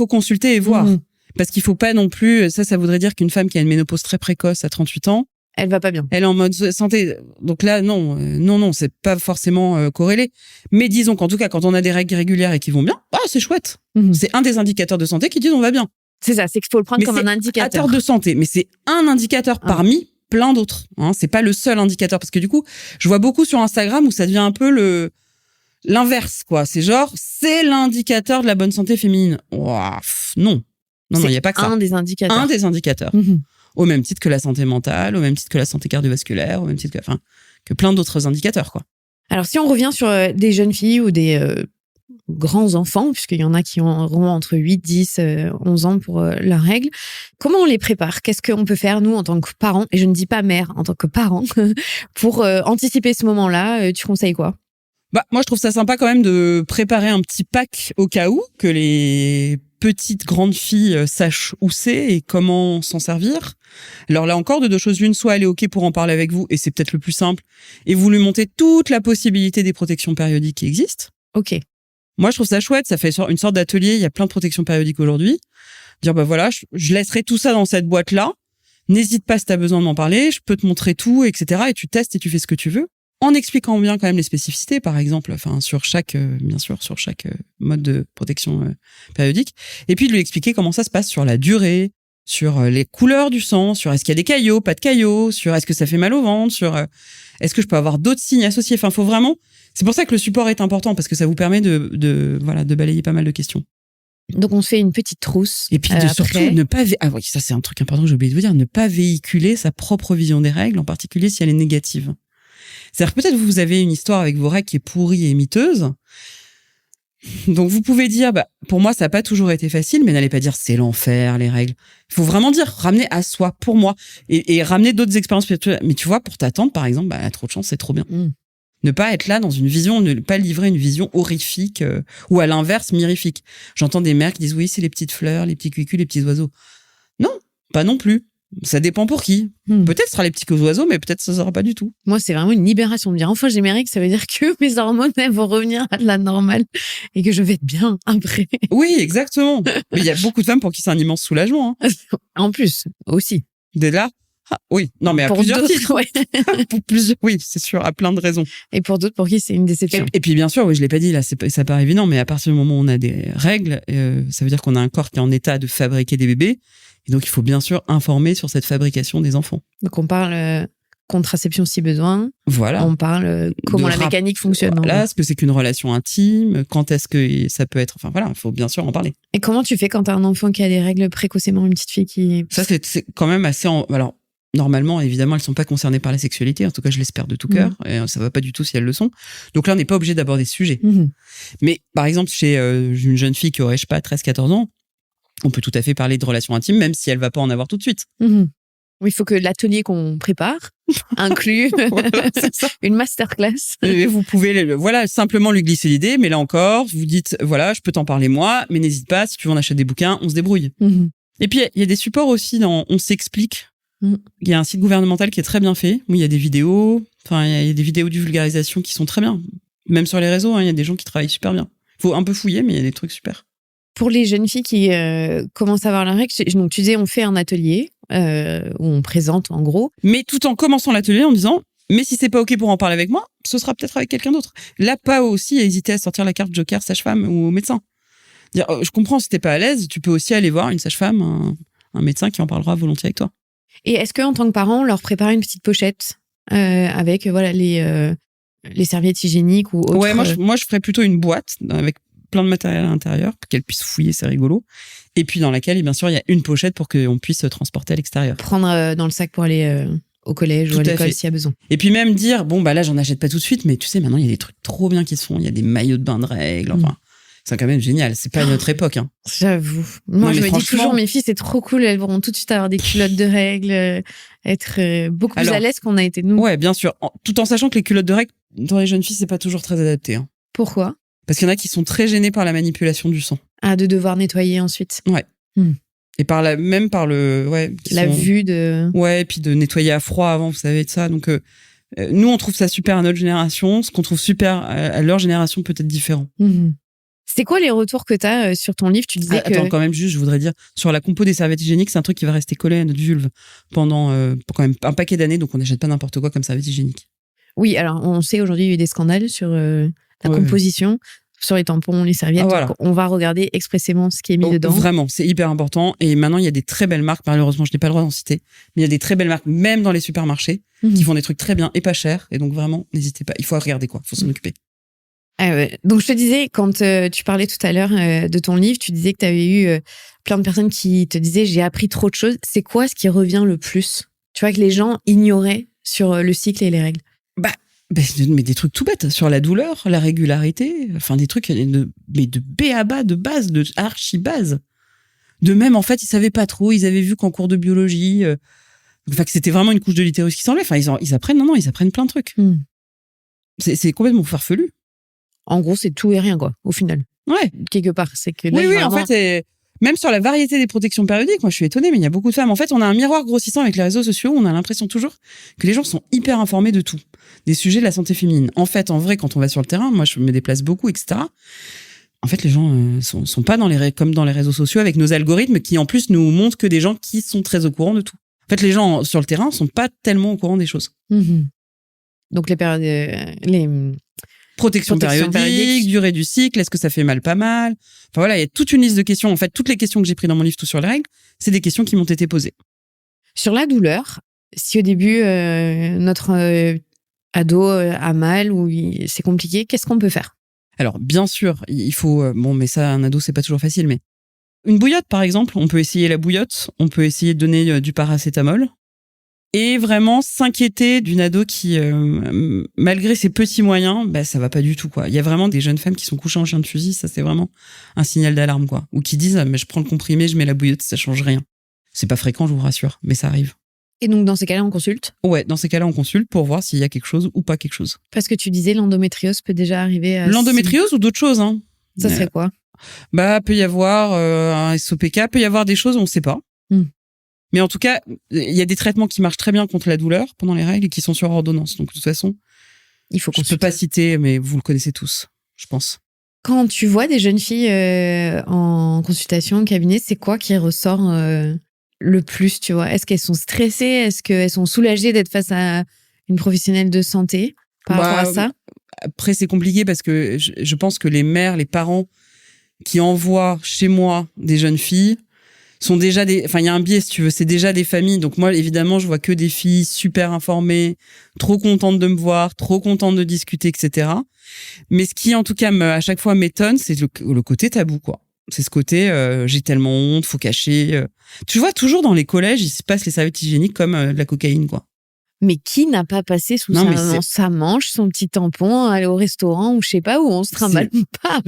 [SPEAKER 2] consulter et voir. Parce qu'il faut pas non plus... Ça voudrait dire qu'une femme qui a une ménopause très précoce à 38 ans...
[SPEAKER 1] Elle va pas bien.
[SPEAKER 2] Elle est en mode santé. Donc là, non, c'est pas forcément corrélé. Mais disons qu'en tout cas, quand on a des règles régulières et qui vont bien, c'est chouette. C'est un des indicateurs de santé qui dit on va bien.
[SPEAKER 1] C'est ça, c'est qu'il faut le prendre comme un indicateur.
[SPEAKER 2] De santé, mais c'est un indicateur parmi plein d'autres. C'est pas le seul indicateur. Parce que du coup, je vois beaucoup sur Instagram où ça devient un peu l'inverse, quoi. C'est genre, c'est l'indicateur de la bonne santé féminine. Non, il y a pas que ça.
[SPEAKER 1] Un des indicateurs.
[SPEAKER 2] Un des indicateurs. Au même titre que la santé mentale, au même titre que la santé cardiovasculaire, au même titre que plein d'autres indicateurs, quoi.
[SPEAKER 1] Alors, si on revient sur des jeunes filles ou des grands enfants, puisqu'il y en a qui auront entre 8, 10, 11 ans pour leurs règles, comment on les prépare ? Qu'est-ce qu'on peut faire, nous, en tant que parents, et je ne dis pas mère, en tant que parents, pour anticiper ce moment-là ? Tu conseilles quoi ?
[SPEAKER 2] Moi, je trouve ça sympa quand même de préparer un petit pack au cas où, que les petites grandes filles sachent où c'est et comment s'en servir. Alors là encore, de deux choses l'une, soit elle est OK pour en parler avec vous, et c'est peut-être le plus simple, et vous lui montez toute la possibilité des protections périodiques qui existent.
[SPEAKER 1] Ok.
[SPEAKER 2] Moi, je trouve ça chouette, ça fait une sorte d'atelier, il y a plein de protections périodiques aujourd'hui. Dire, voilà, je laisserai tout ça dans cette boîte-là, n'hésite pas si t'as besoin de m'en parler, je peux te montrer tout, etc. Et tu testes et tu fais ce que tu veux. En expliquant bien quand même les spécificités, par exemple, sur chaque mode de protection périodique, et puis de lui expliquer comment ça se passe sur la durée, sur les couleurs du sang, sur est-ce qu'il y a des caillots, pas de caillots, sur est-ce que ça fait mal au ventre, sur est-ce que je peux avoir d'autres signes associés. Faut vraiment. C'est pour ça que le support est important, parce que ça vous permet de balayer pas mal de questions.
[SPEAKER 1] Donc on se fait une petite trousse.
[SPEAKER 2] Et puis surtout ne pas ça c'est un truc important que j'ai oublié de vous dire, ne pas véhiculer sa propre vision des règles, en particulier si elle est négative. C'est-à-dire peut-être que vous avez une histoire avec vos règles qui est pourrie et miteuse. Donc vous pouvez dire, pour moi ça n'a pas toujours été facile, mais n'allez pas dire c'est l'enfer les règles. Il faut vraiment dire, ramener à soi, pour moi, et ramener d'autres expériences spirituelles. Mais tu vois, pour ta tante par exemple, elle a trop de chance, c'est trop bien. Ne pas être là dans une vision, ne pas livrer une vision horrifique ou à l'inverse mirifique. J'entends des mères qui disent oui, c'est les petites fleurs, les petits cuicus, les petits oiseaux. Non, pas non plus. Ça dépend pour qui. Peut-être ce sera les petits oiseaux, mais peut-être ça sera pas du tout.
[SPEAKER 1] Moi, c'est vraiment une libération de dire enfin j'ai mes règles, ça veut dire que mes hormones elles vont revenir à de la normale et que je vais être bien après.
[SPEAKER 2] Oui, exactement. Mais il y a beaucoup de femmes pour qui c'est un immense soulagement.
[SPEAKER 1] En plus, aussi.
[SPEAKER 2] Dès là. Oui, non, mais à
[SPEAKER 1] pour
[SPEAKER 2] plusieurs titres.
[SPEAKER 1] Ouais.
[SPEAKER 2] Pour plusieurs, oui, c'est sûr, à plein de raisons.
[SPEAKER 1] Et pour d'autres, pour qui c'est une déception.
[SPEAKER 2] Et puis bien sûr, oui, je l'ai pas dit là, ça paraît évident, mais à partir du moment où on a des règles, ça veut dire qu'on a un corps qui est en état de fabriquer des bébés, et donc il faut bien sûr informer sur cette fabrication des enfants.
[SPEAKER 1] Donc on parle contraception si besoin.
[SPEAKER 2] Voilà.
[SPEAKER 1] On parle comment la mécanique fonctionne.
[SPEAKER 2] Voilà, ce que c'est qu'une relation intime, quand est-ce que ça peut être. Enfin voilà, il faut bien sûr en parler.
[SPEAKER 1] Et comment tu fais quand t'as un enfant qui a des règles précocement, une petite fille qui.
[SPEAKER 2] Ça c'est quand même assez. Alors normalement, évidemment, elles sont pas concernées par la sexualité. En tout cas, je l'espère de tout cœur. Et ça va pas du tout si elles le sont. Donc là, on n'est pas obligé d'aborder ce sujet. Mais par exemple, chez une jeune fille qui aurait, je sais pas, 13-14 ans, on peut tout à fait parler de relations intimes, même si elle va pas en avoir tout de suite.
[SPEAKER 1] Il faut que l'atelier qu'on prépare inclue une masterclass.
[SPEAKER 2] Et vous pouvez, simplement lui glisser l'idée, mais là encore, vous dites, je peux t'en parler moi, mais n'hésite pas, si tu veux, on achète des bouquins, on se débrouille. Et puis, il y a des supports aussi dans On s'explique. Il y a un site gouvernemental qui est très bien fait, où il y a des vidéos, il y a des vidéos de vulgarisation qui sont très bien. Même sur les réseaux, il y a des gens qui travaillent super bien. Faut un peu fouiller, mais il y a des trucs super.
[SPEAKER 1] Pour les jeunes filles qui commencent à avoir leurs règles, donc tu disais, on fait un atelier où on présente en gros.
[SPEAKER 2] Mais tout en commençant l'atelier en disant, mais si c'est pas OK pour en parler avec moi, ce sera peut-être avec quelqu'un d'autre. Là, pas aussi hésiter à sortir la carte joker sage-femme ou médecin. Dire, je comprends si t'es pas à l'aise, tu peux aussi aller voir une sage-femme, un médecin qui en parlera volontiers avec toi.
[SPEAKER 1] Et est-ce qu'en tant que parent, leur préparer une petite pochette avec les serviettes hygiéniques ou autres?
[SPEAKER 2] Ouais, moi je ferais plutôt une boîte avec plein de matériel à l'intérieur pour qu'elle puisse fouiller, c'est rigolo. Et puis dans laquelle, bien sûr, il y a une pochette pour qu'on puisse transporter à l'extérieur.
[SPEAKER 1] Prendre dans le sac pour aller au collège ou à l'école s'il y a besoin.
[SPEAKER 2] Et puis même dire, là j'en achète pas tout de suite, mais tu sais, maintenant il y a des trucs trop bien qui se font. Il y a des maillots de bain de règles, c'est quand même génial. C'est pas notre époque.
[SPEAKER 1] J'avoue. Moi, je me dis toujours, mes filles, c'est trop cool. Elles vont tout de suite avoir des culottes de règles, être beaucoup plus à l'aise qu'on a été nous.
[SPEAKER 2] Ouais, bien sûr. Tout en sachant que les culottes de règles, dans les jeunes filles, c'est pas toujours très adapté.
[SPEAKER 1] Pourquoi ?
[SPEAKER 2] Parce qu'il y en a qui sont très gênés par la manipulation du sang.
[SPEAKER 1] Ah, de devoir nettoyer ensuite.
[SPEAKER 2] Ouais. Et même par le...
[SPEAKER 1] vue de...
[SPEAKER 2] Ouais, et puis de nettoyer à froid avant, vous savez, de ça. Donc, nous, on trouve ça super à notre génération. Ce qu'on trouve super à leur génération, peut-être différent.
[SPEAKER 1] C'est quoi les retours que tu as sur ton livre ? Tu disais que...
[SPEAKER 2] Attends, quand même, juste, je voudrais dire, sur la compo des serviettes hygiéniques, c'est un truc qui va rester collé à notre vulve pendant quand même un paquet d'années, donc on n'achète pas n'importe quoi comme serviette hygiénique.
[SPEAKER 1] Oui, alors on sait aujourd'hui, il y a eu des scandales sur la composition, sur les tampons, les serviettes.
[SPEAKER 2] Voilà.
[SPEAKER 1] Donc on va regarder expressément ce qui est mis dedans.
[SPEAKER 2] Vraiment, c'est hyper important. Et maintenant, il y a des très belles marques, malheureusement, je n'ai pas le droit d'en citer, mais il y a des très belles marques, même dans les supermarchés, qui font des trucs très bien et pas chers. Et donc vraiment, n'hésitez pas, il faut regarder il faut s'en occuper.
[SPEAKER 1] Donc je te disais, quand tu parlais tout à l'heure de ton livre, tu disais que tu avais eu plein de personnes qui te disaient j'ai appris trop de choses. C'est quoi ce qui revient le plus ? Tu vois, que les gens ignoraient sur le cycle et les règles ?
[SPEAKER 2] Mais des trucs tout bêtes, sur la douleur, la régularité, des trucs de B à bas, de base, de archi base. De même, en fait, ils savaient pas trop, ils avaient vu qu'en cours de biologie, que c'était vraiment une couche de l'utérus qui s'enlève. Ils apprennent, ils apprennent plein de trucs. C'est complètement farfelu.
[SPEAKER 1] En gros, c'est tout et rien, quoi, au final.
[SPEAKER 2] Ouais.
[SPEAKER 1] Quelque part. C'est que là,
[SPEAKER 2] Oui, en fait, même sur la variété des protections périodiques, moi, je suis étonnée, mais il y a beaucoup de femmes. En fait, on a un miroir grossissant avec les réseaux sociaux. On a l'impression toujours que les gens sont hyper informés de tout. Des sujets de la santé féminine. En fait, en vrai, quand on va sur le terrain, moi, je me déplace beaucoup, etc. En fait, les gens sont pas comme dans les réseaux sociaux avec nos algorithmes qui, en plus, nous montrent que des gens qui sont très au courant de tout. En fait, les gens sur le terrain sont pas tellement au courant des choses.
[SPEAKER 1] Donc, les
[SPEAKER 2] protection périodique, durée du cycle, est-ce que ça fait mal, pas mal? Enfin voilà, il y a toute une liste de questions. En fait, toutes les questions que j'ai prises dans mon livre Tout sur les règles, c'est des questions qui m'ont été posées.
[SPEAKER 1] Sur la douleur, si au début, notre ado a mal ou c'est compliqué, qu'est-ce qu'on peut faire?
[SPEAKER 2] Alors, bien sûr, il faut... mais ça, un ado, c'est pas toujours facile, mais... Une bouillotte, par exemple, on peut essayer la bouillotte, on peut essayer de donner du paracétamol. Et vraiment s'inquiéter d'une ado qui, malgré ses petits moyens, ça va pas du tout, quoi. Il y a vraiment des jeunes femmes qui sont couchées en chien de fusil, ça c'est vraiment un signal d'alarme, quoi. Ou qui disent, mais je prends le comprimé, je mets la bouillotte, ça change rien. C'est pas fréquent, je vous rassure, mais ça arrive.
[SPEAKER 1] Et donc dans ces cas-là, on consulte?
[SPEAKER 2] Ouais, dans ces cas-là, on consulte pour voir s'il y a quelque chose ou pas quelque chose.
[SPEAKER 1] Parce que tu disais l'endométriose peut déjà arriver à...
[SPEAKER 2] L'endométriose ou d'autres choses, hein.
[SPEAKER 1] Ça serait quoi?
[SPEAKER 2] Peut y avoir un SOPK, peut y avoir des choses, on sait pas. Mais en tout cas, il y a des traitements qui marchent très bien contre la douleur pendant les règles et qui sont sur ordonnance. Donc, de toute façon,
[SPEAKER 1] il faut consulter.
[SPEAKER 2] Je peux pas citer, mais vous le connaissez tous, je pense.
[SPEAKER 1] Quand tu vois des jeunes filles en consultation, en cabinet, c'est quoi qui ressort le plus, tu vois? Est-ce qu'elles sont stressées? Est-ce qu'elles sont soulagées d'être face à une professionnelle de santé par rapport à ça?
[SPEAKER 2] Après, c'est compliqué parce que je pense que les mères, les parents qui envoient chez moi des jeunes filles sont déjà il y a un biais, si tu veux, c'est déjà des familles. Donc moi, évidemment, je vois que des filles super informées, trop contentes de me voir, trop contentes de discuter, etc. Mais ce qui, en tout cas, à chaque fois m'étonne, c'est le côté tabou, quoi. C'est ce côté, j'ai tellement honte, faut cacher. Tu vois, toujours dans les collèges, il se passe les serviettes hygiéniques comme de la cocaïne, quoi.
[SPEAKER 1] Mais qui n'a pas passé sous sa manche son petit tampon, aller au restaurant ou je sais pas où, on se trimballe pas.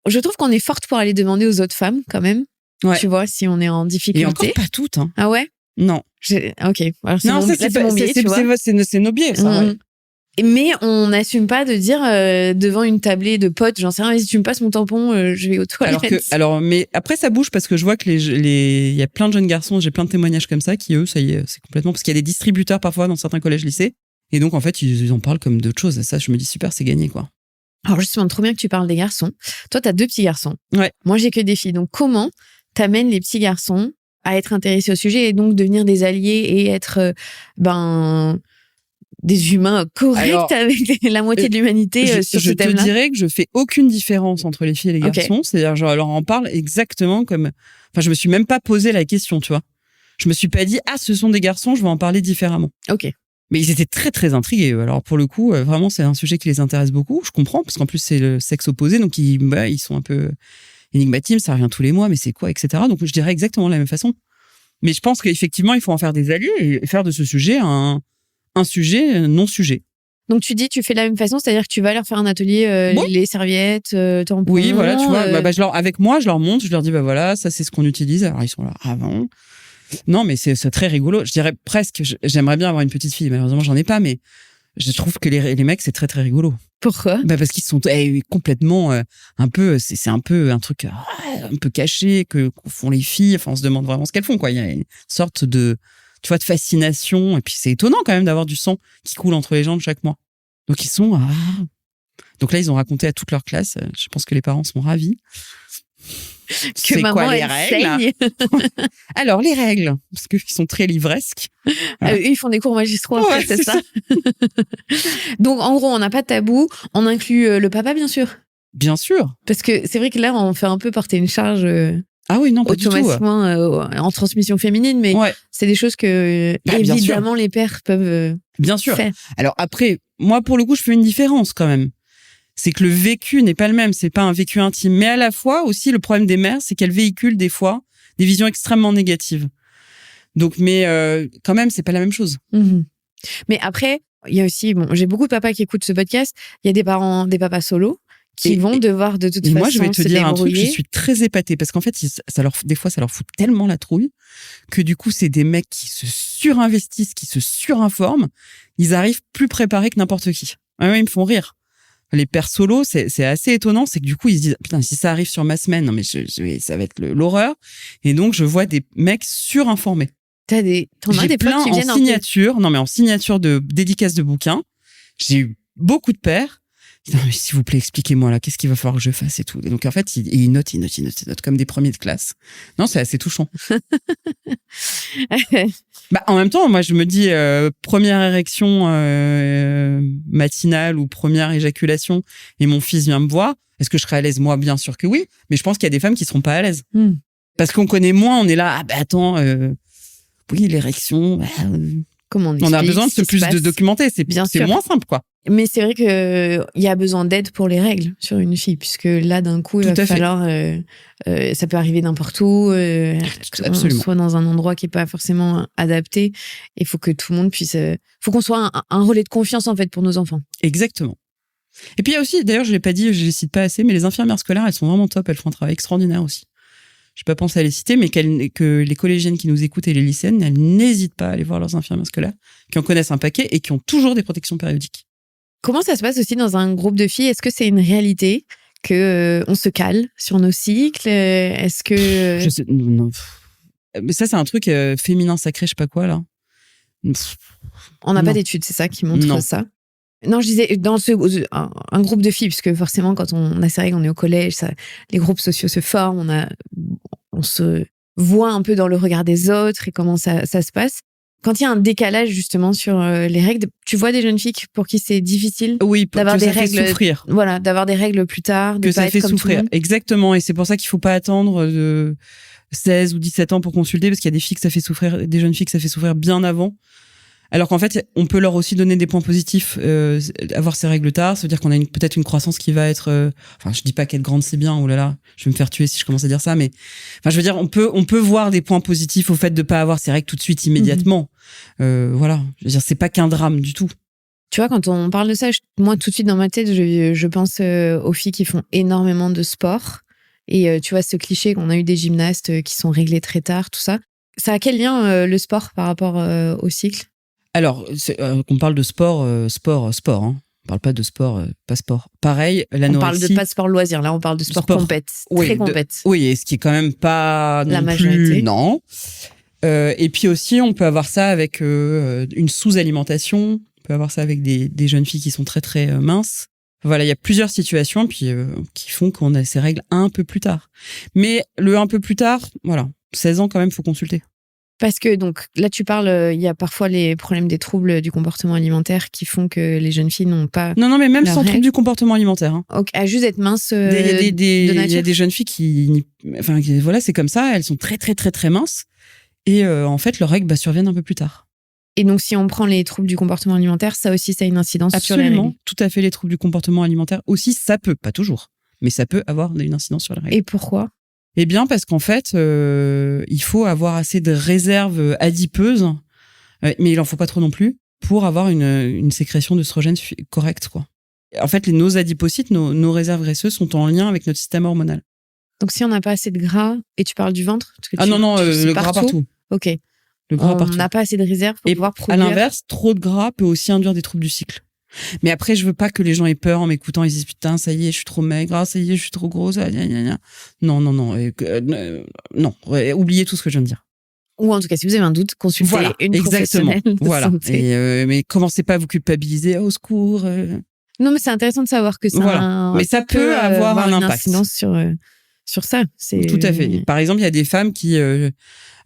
[SPEAKER 1] Je trouve qu'on est forte pour aller demander aux autres femmes, quand même. Ouais. Tu vois, si on est en difficulté.
[SPEAKER 2] Et encore pas toutes, hein.
[SPEAKER 1] Ah ouais?
[SPEAKER 2] Non.
[SPEAKER 1] Ok. Alors, c'est mon biais, tu vois.
[SPEAKER 2] C'est nos biais, ça, ouais.
[SPEAKER 1] Mais on n'assume pas de dire devant une tablée de potes, j'en sais rien, si tu me passes mon tampon, je vais aux toilettes.
[SPEAKER 2] Mais après ça bouge parce que je vois que il y a plein de jeunes garçons, j'ai plein de témoignages comme ça qui eux, ça y est, c'est complètement parce qu'il y a des distributeurs parfois dans certains collèges lycées et donc en fait ils en parlent comme d'autres choses. Et ça, je me dis super, c'est gagné, quoi.
[SPEAKER 1] Alors justement, trop bien que tu parles des garçons. Toi, t'as 2 petits garçons.
[SPEAKER 2] Ouais.
[SPEAKER 1] Moi, j'ai que des filles. Donc comment t'amènes les petits garçons à être intéressés au sujet et donc devenir des alliés et être des humains corrects avec la moitié de l'humanité sur ce thème-là?
[SPEAKER 2] Je te dirais que je fais aucune différence entre les filles et les garçons. C'est-à-dire, je leur en parle exactement comme... Enfin, je me suis même pas posé la question, tu vois. Je me suis pas dit, ce sont des garçons, je vais en parler différemment.
[SPEAKER 1] Ok.
[SPEAKER 2] Mais ils étaient très, très intrigués. Alors, pour le coup, vraiment, c'est un sujet qui les intéresse beaucoup. Je comprends, parce qu'en plus, c'est le sexe opposé. Donc, ils sont un peu énigmatiques. Ça revient tous les mois, mais c'est quoi, etc. Donc, je dirais exactement de la même façon. Mais je pense qu'effectivement, il faut en faire des alliés et faire de ce sujet un sujet non-sujet.
[SPEAKER 1] Donc tu dis, tu fais de la même façon, c'est-à-dire que tu vas leur faire un atelier, les serviettes, tampons.
[SPEAKER 2] Oui, voilà, tu vois. Avec moi, je leur montre, je leur dis, voilà, ça c'est ce qu'on utilise. Alors ils sont là, bon. Non, mais c'est très rigolo. Je dirais presque, j'aimerais bien avoir une petite fille. Malheureusement, j'en ai pas, mais je trouve que les mecs, c'est très très rigolo.
[SPEAKER 1] Pourquoi?
[SPEAKER 2] Parce qu'ils sont complètement un peu, c'est un peu un truc un peu caché que font les filles. Enfin, on se demande vraiment ce qu'elles font, quoi. Il y a une sorte de, tu vois, de fascination. Et puis, c'est étonnant quand même d'avoir du sang qui coule entre les jambes chaque mois. Donc, ils sont... Donc là, ils ont raconté à toute leur classe. Je pense que les parents sont ravis.
[SPEAKER 1] Que c'est maman, quoi les règles?
[SPEAKER 2] Alors, les règles, parce qu'ils sont très livresques.
[SPEAKER 1] Ils font des cours magistraux après, c'est ça. Donc, en gros, on n'a pas de tabou. On inclut le papa, bien sûr.
[SPEAKER 2] Bien sûr.
[SPEAKER 1] Parce que c'est vrai que là, on fait un peu porter une charge...
[SPEAKER 2] Ah oui, non, pas du tout.
[SPEAKER 1] En transmission féminine, mais c'est des choses que, évidemment, les pères peuvent
[SPEAKER 2] bien sûr.
[SPEAKER 1] faire.
[SPEAKER 2] Alors après, moi, pour le coup, je fais une différence quand même. C'est que le vécu n'est pas le même, c'est pas un vécu intime. Mais à la fois, aussi, le problème des mères, c'est qu'elles véhiculent des fois des visions extrêmement négatives. Donc, mais quand même, c'est pas la même chose.
[SPEAKER 1] Mmh. Mais après, il y a aussi, j'ai beaucoup de papas qui écoutent ce podcast, il y a des papas solos, qui vont devoir de toute façon.
[SPEAKER 2] Moi, je vais te dire un truc, je suis très épatée parce qu'en fait, des fois, ça leur fout tellement la trouille que du coup, c'est des mecs qui se surinvestissent, qui se surinforment. Ils arrivent plus préparés que n'importe qui. Ils me font rire les pères solos, c'est assez étonnant, c'est que du coup ils se disent putain, si ça arrive sur ma semaine, non mais ça va être l'horreur. Et donc je vois des mecs surinformés.
[SPEAKER 1] T'en as des
[SPEAKER 2] plein
[SPEAKER 1] qui viennent
[SPEAKER 2] en signature, non mais en signature de dédicace de bouquins. J'ai eu beaucoup de pères. Non, mais s'il vous plaît, expliquez-moi là, qu'est-ce qu'il va falloir que je fasse et tout. Et donc en fait, ils notent comme des premiers de classe. Non, c'est assez touchant. En même temps, moi je me dis première érection matinale ou première éjaculation et mon fils vient me voir, est-ce que je serai à l'aise? Moi, bien sûr que oui, mais je pense qu'il y a des femmes qui seront pas à l'aise. Parce qu'on connaît moins, on est là, attends, oui, l'érection,
[SPEAKER 1] comment
[SPEAKER 2] on a besoin de plus de documenter, c'est moins simple quoi.
[SPEAKER 1] Mais c'est vrai que il y a besoin d'aide pour les règles sur une fille, puisque là d'un coup il va falloir ça peut arriver n'importe où, soit dans un endroit qui est pas forcément adapté. Il faut que tout le monde puisse, faut qu'on soit un relais de confiance en fait pour nos enfants.
[SPEAKER 2] Exactement. Et puis il y a aussi, d'ailleurs je l'ai pas dit, je les cite pas assez, mais les infirmières scolaires elles sont vraiment top, elles font un travail extraordinaire aussi. Je n'ai pas pensé à les citer, mais que les collégiennes qui nous écoutent et les lycéennes, elles n'hésitent pas à aller voir leurs infirmières scolaires, qui en connaissent un paquet et qui ont toujours des protections périodiques.
[SPEAKER 1] Comment ça se passe aussi dans un groupe de filles? Est-ce que c'est une réalité que on se cale sur nos cycles? Est-ce que...
[SPEAKER 2] Je sais, non. Mais ça, c'est un truc féminin sacré, je sais pas quoi, là.
[SPEAKER 1] On n'a pas d'études, c'est ça, qui montre ça? Non, je disais, dans un groupe de filles, puisque forcément, quand on a ses règles, on est au collège, les groupes sociaux se forment, on se voit un peu dans le regard des autres et comment ça se passe. Quand il y a un décalage, justement, sur les règles, tu vois des jeunes filles pour qui c'est difficile
[SPEAKER 2] d'avoir des règles. Fait souffrir.
[SPEAKER 1] Voilà, d'avoir des règles plus tard.
[SPEAKER 2] Que ça fait souffrir. Exactement. Et c'est pour ça qu'il faut pas attendre de 16 ou 17 ans pour consulter, parce qu'il y a des filles que ça fait souffrir, des jeunes filles que ça fait souffrir bien avant. Alors qu'en fait, on peut leur aussi donner des points positifs, avoir ces règles tard, ça veut dire qu'on a peut-être une croissance qui va être, enfin, je dis pas qu'être grande c'est bien, oh là là, je vais me faire tuer si je commence à dire ça, mais, enfin, je veux dire, on peut voir des points positifs au fait de pas avoir ces règles tout de suite, immédiatement. Voilà. Je veux dire, c'est pas qu'un drame du tout.
[SPEAKER 1] Tu vois, quand on parle de ça, moi, tout de suite dans ma tête, je pense aux filles qui font énormément de sport. Et tu vois, ce cliché qu'on a eu des gymnastes qui sont réglés très tard, tout ça. Ça a quel lien, le sport, par rapport au cycle?
[SPEAKER 2] Alors, qu'on parle de sport, hein. On parle pas de sport, pas sport. Pareil, l'anorexie. On
[SPEAKER 1] parle pas de sport loisir, là, on parle de sport compète. Très compète.
[SPEAKER 2] Oui, et ce qui est quand même pas
[SPEAKER 1] la majorité.
[SPEAKER 2] Plus, non. Et puis aussi, on peut avoir ça avec une sous-alimentation. On peut avoir ça avec des jeunes filles qui sont très très minces. Voilà, il y a plusieurs situations puis qui font qu'on a ces règles un peu plus tard. Mais le un peu plus tard, voilà, 16 ans quand même, faut consulter.
[SPEAKER 1] Parce que donc là tu parles, il y a parfois les problèmes des troubles du comportement alimentaire qui font que les jeunes filles n'ont pas.
[SPEAKER 2] Non, mais même sans trouble du comportement alimentaire. Hein.
[SPEAKER 1] Okay, à juste être mince.
[SPEAKER 2] Il y a des jeunes filles voilà, c'est comme ça, elles sont très très très très minces et en fait leurs règles surviennent un peu plus tard.
[SPEAKER 1] Et donc si on prend les troubles du comportement alimentaire, ça aussi ça a une incidence sur les règles.
[SPEAKER 2] Absolument, tout à fait, les troubles du comportement alimentaire aussi, ça peut, pas toujours, mais ça peut avoir une incidence sur les règles.
[SPEAKER 1] Et pourquoi?
[SPEAKER 2] Eh bien, parce qu'en fait, il faut avoir assez de réserves adipeuses, mais il en faut pas trop non plus, pour avoir une sécrétion d'œstrogène correcte, quoi. En fait, nos adipocytes, nos réserves graisseuses sont en lien avec notre système hormonal.
[SPEAKER 1] Donc, si on n'a pas assez de gras, et tu parles du ventre?
[SPEAKER 2] Le gras partout.
[SPEAKER 1] Ok.
[SPEAKER 2] Le gras partout.
[SPEAKER 1] On n'a pas assez de réserves pour pouvoir produire.
[SPEAKER 2] À l'inverse, trop de gras peut aussi induire des troubles du cycle. Mais après, je veux pas que les gens aient peur en m'écoutant. Ils disent putain, ça y est, je suis trop maigre, ça y est, je suis trop grosse. Non. Non. Oubliez tout ce que je viens de dire.
[SPEAKER 1] Ou en tout cas, si vous avez un doute, consultez une professionnelle de santé.
[SPEAKER 2] Mais commencez pas à vous culpabiliser. Au secours.
[SPEAKER 1] Non, mais c'est intéressant de savoir que ça.
[SPEAKER 2] Mais ça peut avoir un impact.
[SPEAKER 1] Incidence sur ça.
[SPEAKER 2] Tout à fait. Par exemple, il y a des femmes qui,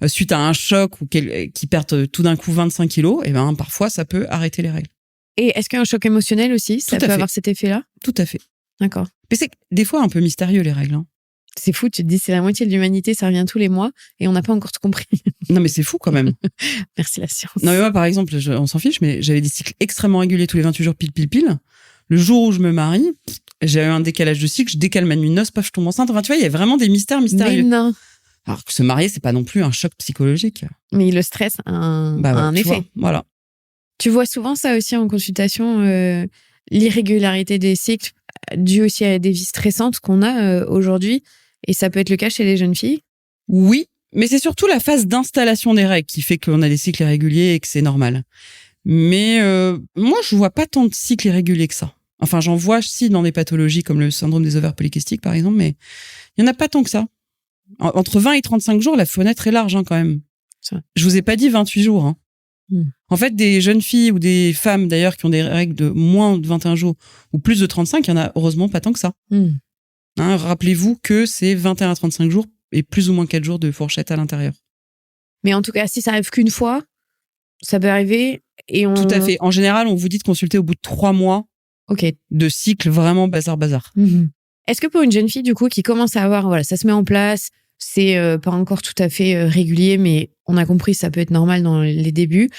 [SPEAKER 2] suite à un choc ou qui perdent tout d'un coup 25 kilos, et parfois ça peut arrêter les règles.
[SPEAKER 1] Et est-ce qu'un choc émotionnel aussi, ça peut avoir cet effet-là?
[SPEAKER 2] Tout à fait.
[SPEAKER 1] D'accord.
[SPEAKER 2] Mais c'est des fois un peu mystérieux, les règles. Hein.
[SPEAKER 1] C'est fou, tu te dis, c'est la moitié de l'humanité, ça revient tous les mois, et on n'a pas encore tout compris.
[SPEAKER 2] Non, mais c'est fou quand même.
[SPEAKER 1] Merci la science.
[SPEAKER 2] Non, mais moi, par exemple, on s'en fiche, mais j'avais des cycles extrêmement réguliers tous les 28 jours, pile. Le jour où je me marie, j'ai eu un décalage de cycle, je décale ma nuit de noces, paf, je tombe enceinte. Enfin, tu vois, il y a vraiment des mystères mystérieux.
[SPEAKER 1] Mais non.
[SPEAKER 2] Alors que se marier, c'est pas non plus un choc psychologique.
[SPEAKER 1] Mais le stress a un effet.
[SPEAKER 2] Vois, voilà.
[SPEAKER 1] Tu vois souvent ça aussi en consultation, l'irrégularité des cycles due aussi à des vies stressantes qu'on a aujourd'hui, et ça peut être le cas chez les jeunes filles?
[SPEAKER 2] Oui, mais c'est surtout la phase d'installation des règles qui fait qu'on a des cycles irréguliers et que c'est normal. Mais moi, je vois pas tant de cycles irréguliers que ça. Enfin, j'en vois si dans des pathologies comme le syndrome des ovaires polykystiques, par exemple, mais il n'y en a pas tant que ça. Entre 20 et 35 jours, la fenêtre est large quand même.
[SPEAKER 1] Ça.
[SPEAKER 2] Je vous ai pas dit 28 jours. Hein. En fait, des jeunes filles ou des femmes d'ailleurs qui ont des règles de moins de 21 jours ou plus de 35, il y en a heureusement pas tant que ça. Hein, rappelez-vous que c'est 21 à 35 jours et plus ou moins 4 jours de fourchette à l'intérieur.
[SPEAKER 1] Mais en tout cas, si ça arrive qu'une fois, ça peut arriver et on...
[SPEAKER 2] Tout à fait. En général, on vous dit de consulter au bout de 3 mois de cycle vraiment bazar.
[SPEAKER 1] Est-ce que pour une jeune fille, du coup, qui commence à avoir, voilà, ça se met en place, c'est pas encore tout à fait régulier, mais on a compris, ça peut être normal dans les débuts.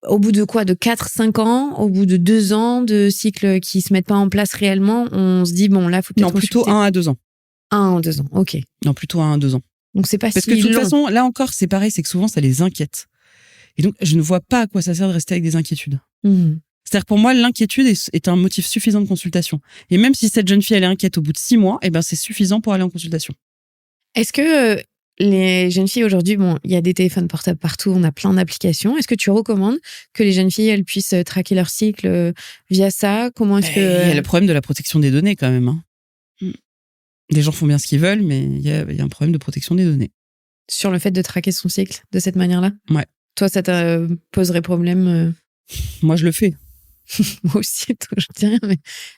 [SPEAKER 1] Au bout de quoi? De 4-5 ans, au bout de 2 ans de cycles qui se mettent pas en place réellement, on se dit, bon, là, faut peut-être...
[SPEAKER 2] Non, plutôt 1 à 2 ans.
[SPEAKER 1] 1 à 2 ans, ok.
[SPEAKER 2] Non, plutôt 1 à 2 ans.
[SPEAKER 1] Donc, c'est pas
[SPEAKER 2] Parce
[SPEAKER 1] si
[SPEAKER 2] que de toute
[SPEAKER 1] long.
[SPEAKER 2] façon, là encore, c'est pareil, c'est que souvent, ça les inquiète. Et donc, je ne vois pas à quoi ça sert de rester avec des inquiétudes. C'est-à-dire que pour moi, l'inquiétude est un motif suffisant de consultation. Et même si cette jeune fille, elle est inquiète au bout de 6 mois, eh ben, c'est suffisant pour aller en consultation.
[SPEAKER 1] Est-ce que les jeunes filles aujourd'hui, bon, il y a des téléphones portables partout, on a plein d'applications. Est-ce que tu recommandes que les jeunes filles, elles puissent traquer leur cycle via ça? Comment est-ce que...
[SPEAKER 2] Il y a le problème de la protection des données quand même. Hein. Les gens font bien ce qu'ils veulent, mais il y a un problème de protection des données.
[SPEAKER 1] Sur le fait de traquer son cycle de cette manière-là?
[SPEAKER 2] Ouais.
[SPEAKER 1] Toi, ça te poserait problème?
[SPEAKER 2] Moi, je le fais.
[SPEAKER 1] Moi aussi, je dis rien,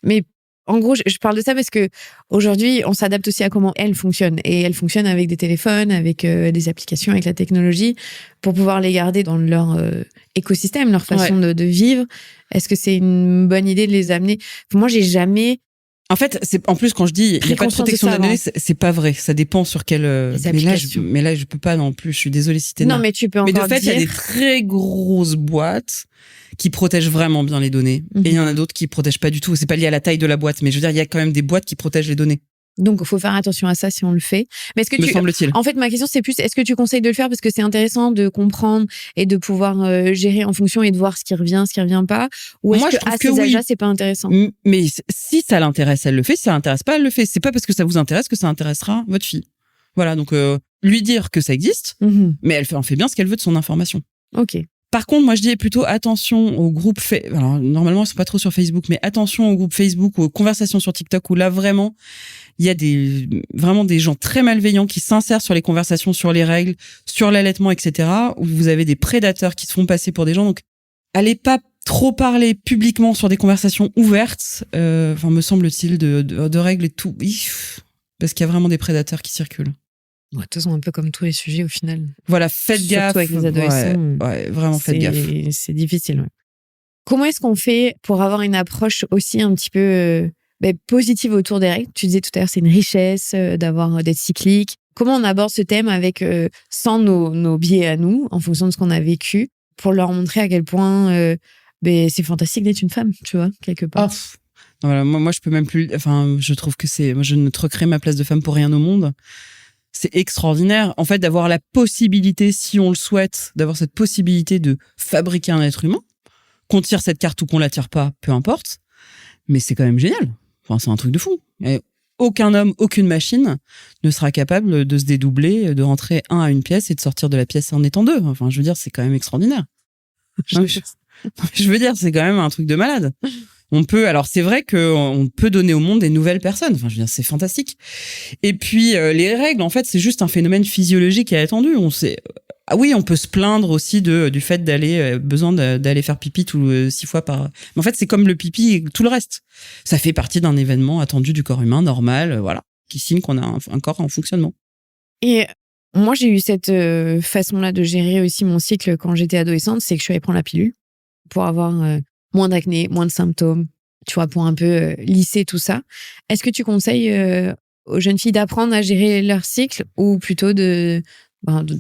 [SPEAKER 1] mais en gros, je parle de ça parce que aujourd'hui, on s'adapte aussi à comment elles fonctionnent. Et elles fonctionnent avec des téléphones, avec des applications, avec la technologie, pour pouvoir les garder dans leur écosystème, leur façon de vivre. Est-ce que c'est une bonne idée de les amener? Moi, j'ai jamais...
[SPEAKER 2] En fait, en plus, quand je dis il n'y a pas de protection des données, c'est pas vrai. Ça dépend sur quelle. Mais là, je peux pas non plus. Je suis désolée si t'es
[SPEAKER 1] non, mais tu peux encore dire.
[SPEAKER 2] Mais de fait, il y a des très grosses boîtes qui protègent vraiment bien les données. Et il y en a d'autres qui protègent pas du tout. C'est pas lié à la taille de la boîte, mais je veux dire, il y a quand même des boîtes qui protègent les données.
[SPEAKER 1] Donc, il faut faire attention à ça si on le fait. Mais est-ce que
[SPEAKER 2] me semble-t-il.
[SPEAKER 1] En fait, ma question, c'est plus, est-ce que tu conseilles de le faire parce que c'est intéressant de comprendre et de pouvoir gérer en fonction et de voir ce qui revient pas? Ou est-ce que à ces âges-là, c'est pas intéressant?
[SPEAKER 2] Mais si ça l'intéresse, elle le fait. Si ça l'intéresse pas, elle le fait. C'est pas parce que ça vous intéresse que ça intéressera votre fille. Voilà, donc lui dire que ça existe, mais elle en fait bien ce qu'elle veut de son information.
[SPEAKER 1] Ok.
[SPEAKER 2] Par contre, moi, je dis plutôt attention aux groupes alors, normalement, ils sont pas trop sur Facebook, mais attention aux groupes Facebook ou aux conversations sur TikTok où là, vraiment, il y a vraiment des gens très malveillants qui s'insèrent sur les conversations, sur les règles, sur l'allaitement, etc., où vous avez des prédateurs qui se font passer pour des gens. Donc, allez pas trop parler publiquement sur des conversations ouvertes, me semble-t-il, de règles et tout. Parce qu'il y a vraiment des prédateurs qui circulent.
[SPEAKER 1] De toute façon, un peu comme tous les sujets au final.
[SPEAKER 2] Voilà, faites gaffe.
[SPEAKER 1] Surtout avec les adolescents.
[SPEAKER 2] Ouais, vraiment faites gaffe.
[SPEAKER 1] C'est difficile, ouais. Comment est-ce qu'on fait pour avoir une approche aussi un petit peu positive autour des règles? Tu disais tout à l'heure, c'est une richesse d'être cyclique. Comment on aborde ce thème avec sans nos biais à nous, en fonction de ce qu'on a vécu, pour leur montrer à quel point c'est fantastique d'être une femme, tu vois, quelque part.
[SPEAKER 2] Voilà, moi, je peux même plus. Enfin, je trouve que moi, je ne troquerai ma place de femme pour rien au monde. C'est extraordinaire, en fait, d'avoir la possibilité, si on le souhaite, d'avoir cette possibilité de fabriquer un être humain. Qu'on tire cette carte ou qu'on la tire pas, peu importe. Mais c'est quand même génial. Enfin, c'est un truc de fou. Et aucun homme, aucune machine ne sera capable de se dédoubler, de rentrer un à une pièce et de sortir de la pièce en étant deux. Enfin, je veux dire, c'est quand même extraordinaire. Je veux dire, c'est quand même un truc de malade. Alors c'est vrai qu'on peut donner au monde des nouvelles personnes. Enfin, je veux dire, c'est fantastique. Et puis, les règles, en fait, c'est juste un phénomène physiologique et attendu. Oui, on peut se plaindre aussi du fait besoin d'aller faire pipi 6 fois par... Mais en fait, c'est comme le pipi et tout le reste. Ça fait partie d'un événement attendu du corps humain, normal, voilà, qui signe qu'on a un corps en fonctionnement.
[SPEAKER 1] Et moi, j'ai eu cette façon-là de gérer aussi mon cycle quand j'étais adolescente, c'est que je suis allée prendre la pilule pour avoir moins d'acné, moins de symptômes, tu vois, pour un peu lisser tout ça. Est-ce que tu conseilles aux jeunes filles d'apprendre à gérer leur cycle ou plutôt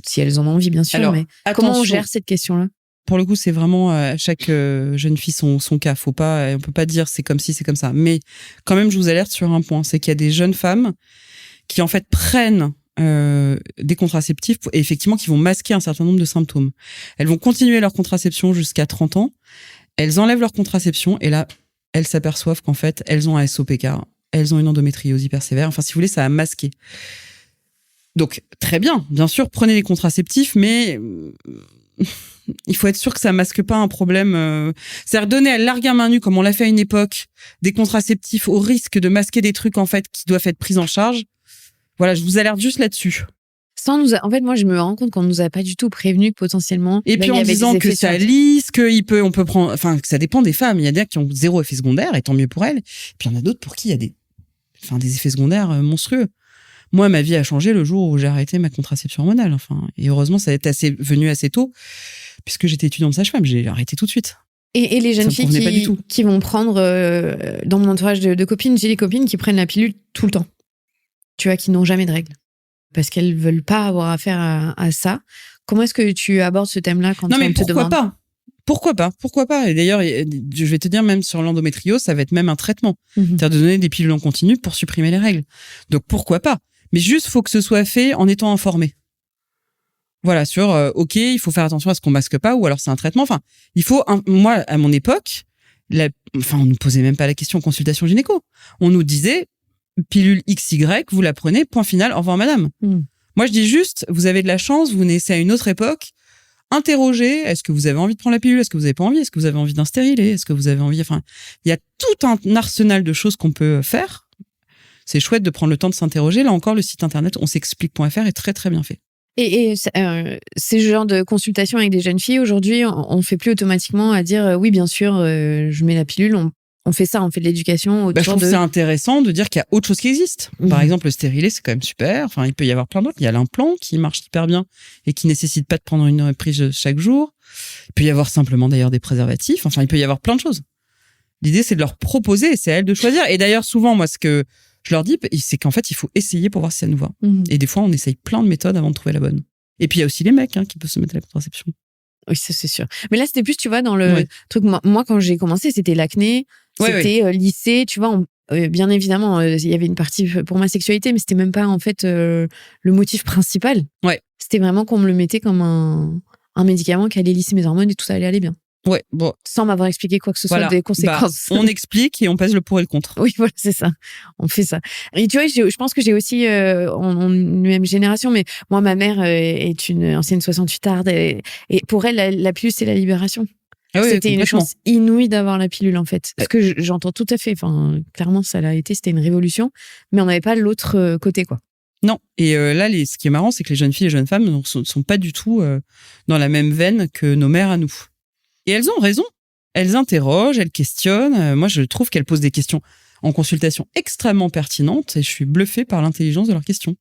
[SPEAKER 1] si elles en ont envie, bien sûr. Alors, mais comment on gère cette question-là?
[SPEAKER 2] Pour le coup, c'est vraiment chaque jeune fille son cas. On peut pas dire c'est comme ci, c'est comme ça. Mais quand même, je vous alerte sur un point, c'est qu'il y a des jeunes femmes qui en fait prennent des contraceptifs et effectivement qui vont masquer un certain nombre de symptômes. Elles vont continuer leur contraception jusqu'à 30 ans. Elles enlèvent leur contraception et là, elles s'aperçoivent qu'en fait, elles ont un SOPK, elles ont une endométriose hyper sévère. Enfin, si vous voulez, ça a masqué. Donc, très bien sûr, prenez les contraceptifs, mais il faut être sûr que ça masque pas un problème. C'est-à-dire donner à larguer à main nue, comme on l'a fait à une époque, des contraceptifs au risque de masquer des trucs en fait qui doivent être pris en charge. Voilà, je vous alerte juste là-dessus.
[SPEAKER 1] En fait, moi, je me rends compte qu'on nous a pas du tout prévenu que potentiellement.
[SPEAKER 2] Et puis en disant que ça lisse, on peut prendre, enfin, que ça dépend des femmes. Il y a des qui ont 0 effet secondaire, et tant mieux pour elles. Puis il y en a d'autres pour qui il y a des effets secondaires monstrueux. Moi, ma vie a changé le jour où j'ai arrêté ma contraception hormonale. Enfin, et heureusement, ça est venu assez tôt, puisque j'étais étudiante sage-femme. J'ai arrêté tout de suite.
[SPEAKER 1] Et les jeunes filles qui vont prendre, dans mon entourage de copines, j'ai des copines qui prennent la pilule tout le temps. Tu vois, qui n'ont jamais de règles. Parce qu'elles veulent pas avoir affaire à ça. Comment est-ce que tu abordes ce thème-là quand on te demande ?
[SPEAKER 2] Pourquoi pas? Et d'ailleurs, je vais te dire, même sur l'endométriose, ça va être même un traitement. C'est-à-dire de donner des pilules en continu pour supprimer les règles. Donc pourquoi pas? Mais juste, faut que ce soit fait en étant informé. Voilà, sur, ok, il faut faire attention à ce qu'on masque pas, ou alors c'est un traitement. Enfin, moi, à mon époque, on nous posait même pas la question consultation gynéco. On nous disait, pilule XY, vous la prenez, point final, au revoir madame. Moi, je dis juste, vous avez de la chance, vous naissez à une autre époque, interrogez, est-ce que vous avez envie de prendre la pilule, est-ce que vous avez pas envie, est-ce que vous avez envie d'un stérilet, est-ce que vous avez envie, enfin, il y a tout un arsenal de choses qu'on peut faire. C'est chouette de prendre le temps de s'interroger. Là encore, le site internet onsexplique.fr est très très bien fait.
[SPEAKER 1] Et ces genres de consultations avec des jeunes filles, aujourd'hui, on fait plus automatiquement à dire oui, bien sûr, je mets la pilule, on fait ça, on fait de l'éducation autour
[SPEAKER 2] je trouve que c'est intéressant de dire qu'il y a autre chose qui existe. Par exemple, le stérilet, c'est quand même super. Enfin, il peut y avoir plein d'autres. Il y a l'implant qui marche hyper bien et qui nécessite pas de prendre une prise chaque jour. Il peut y avoir simplement d'ailleurs des préservatifs. Enfin, il peut y avoir plein de choses. L'idée, c'est de leur proposer et c'est à elles de choisir. Et d'ailleurs, souvent, moi, ce que je leur dis, c'est qu'en fait, il faut essayer pour voir si ça nous va. Et des fois, on essaye plein de méthodes avant de trouver la bonne. Et puis, il y a aussi les mecs qui peuvent se mettre à la contraception.
[SPEAKER 1] Oui, ça, c'est sûr. Mais là, c'était plus, tu vois, dans le truc. Moi, quand j'ai commencé, c'était l'acné. C'était lycée, tu vois. Bien évidemment, il y avait une partie pour ma sexualité, mais c'était même pas, en fait, le motif principal.
[SPEAKER 2] Ouais.
[SPEAKER 1] C'était vraiment qu'on me le mettait comme un médicament qui allait lisser mes hormones et tout ça allait aller bien.
[SPEAKER 2] Ouais, bon.
[SPEAKER 1] Sans m'avoir expliqué quoi que ce soit des conséquences.
[SPEAKER 2] On explique et on pèse le pour et le contre.
[SPEAKER 1] Oui, voilà, c'est ça. On fait ça. Et tu vois, je pense que j'ai aussi, on une même génération, mais moi, ma mère est une ancienne 68arde et pour elle, la pilule, c'est la libération. Ah oui, c'était une chance inouïe d'avoir la pilule, en fait. Parce que j'entends tout à fait. Enfin, clairement, ça l'a été, c'était une révolution, mais on n'avait pas l'autre côté, quoi.
[SPEAKER 2] Non. Et là, ce qui est marrant, c'est que les jeunes filles et jeunes femmes ne sont pas du tout dans la même veine que nos mères à nous. Et elles ont raison. Elles interrogent, elles questionnent. Moi, je trouve qu'elles posent des questions en consultation extrêmement pertinentes et je suis bluffée par l'intelligence de leurs questions.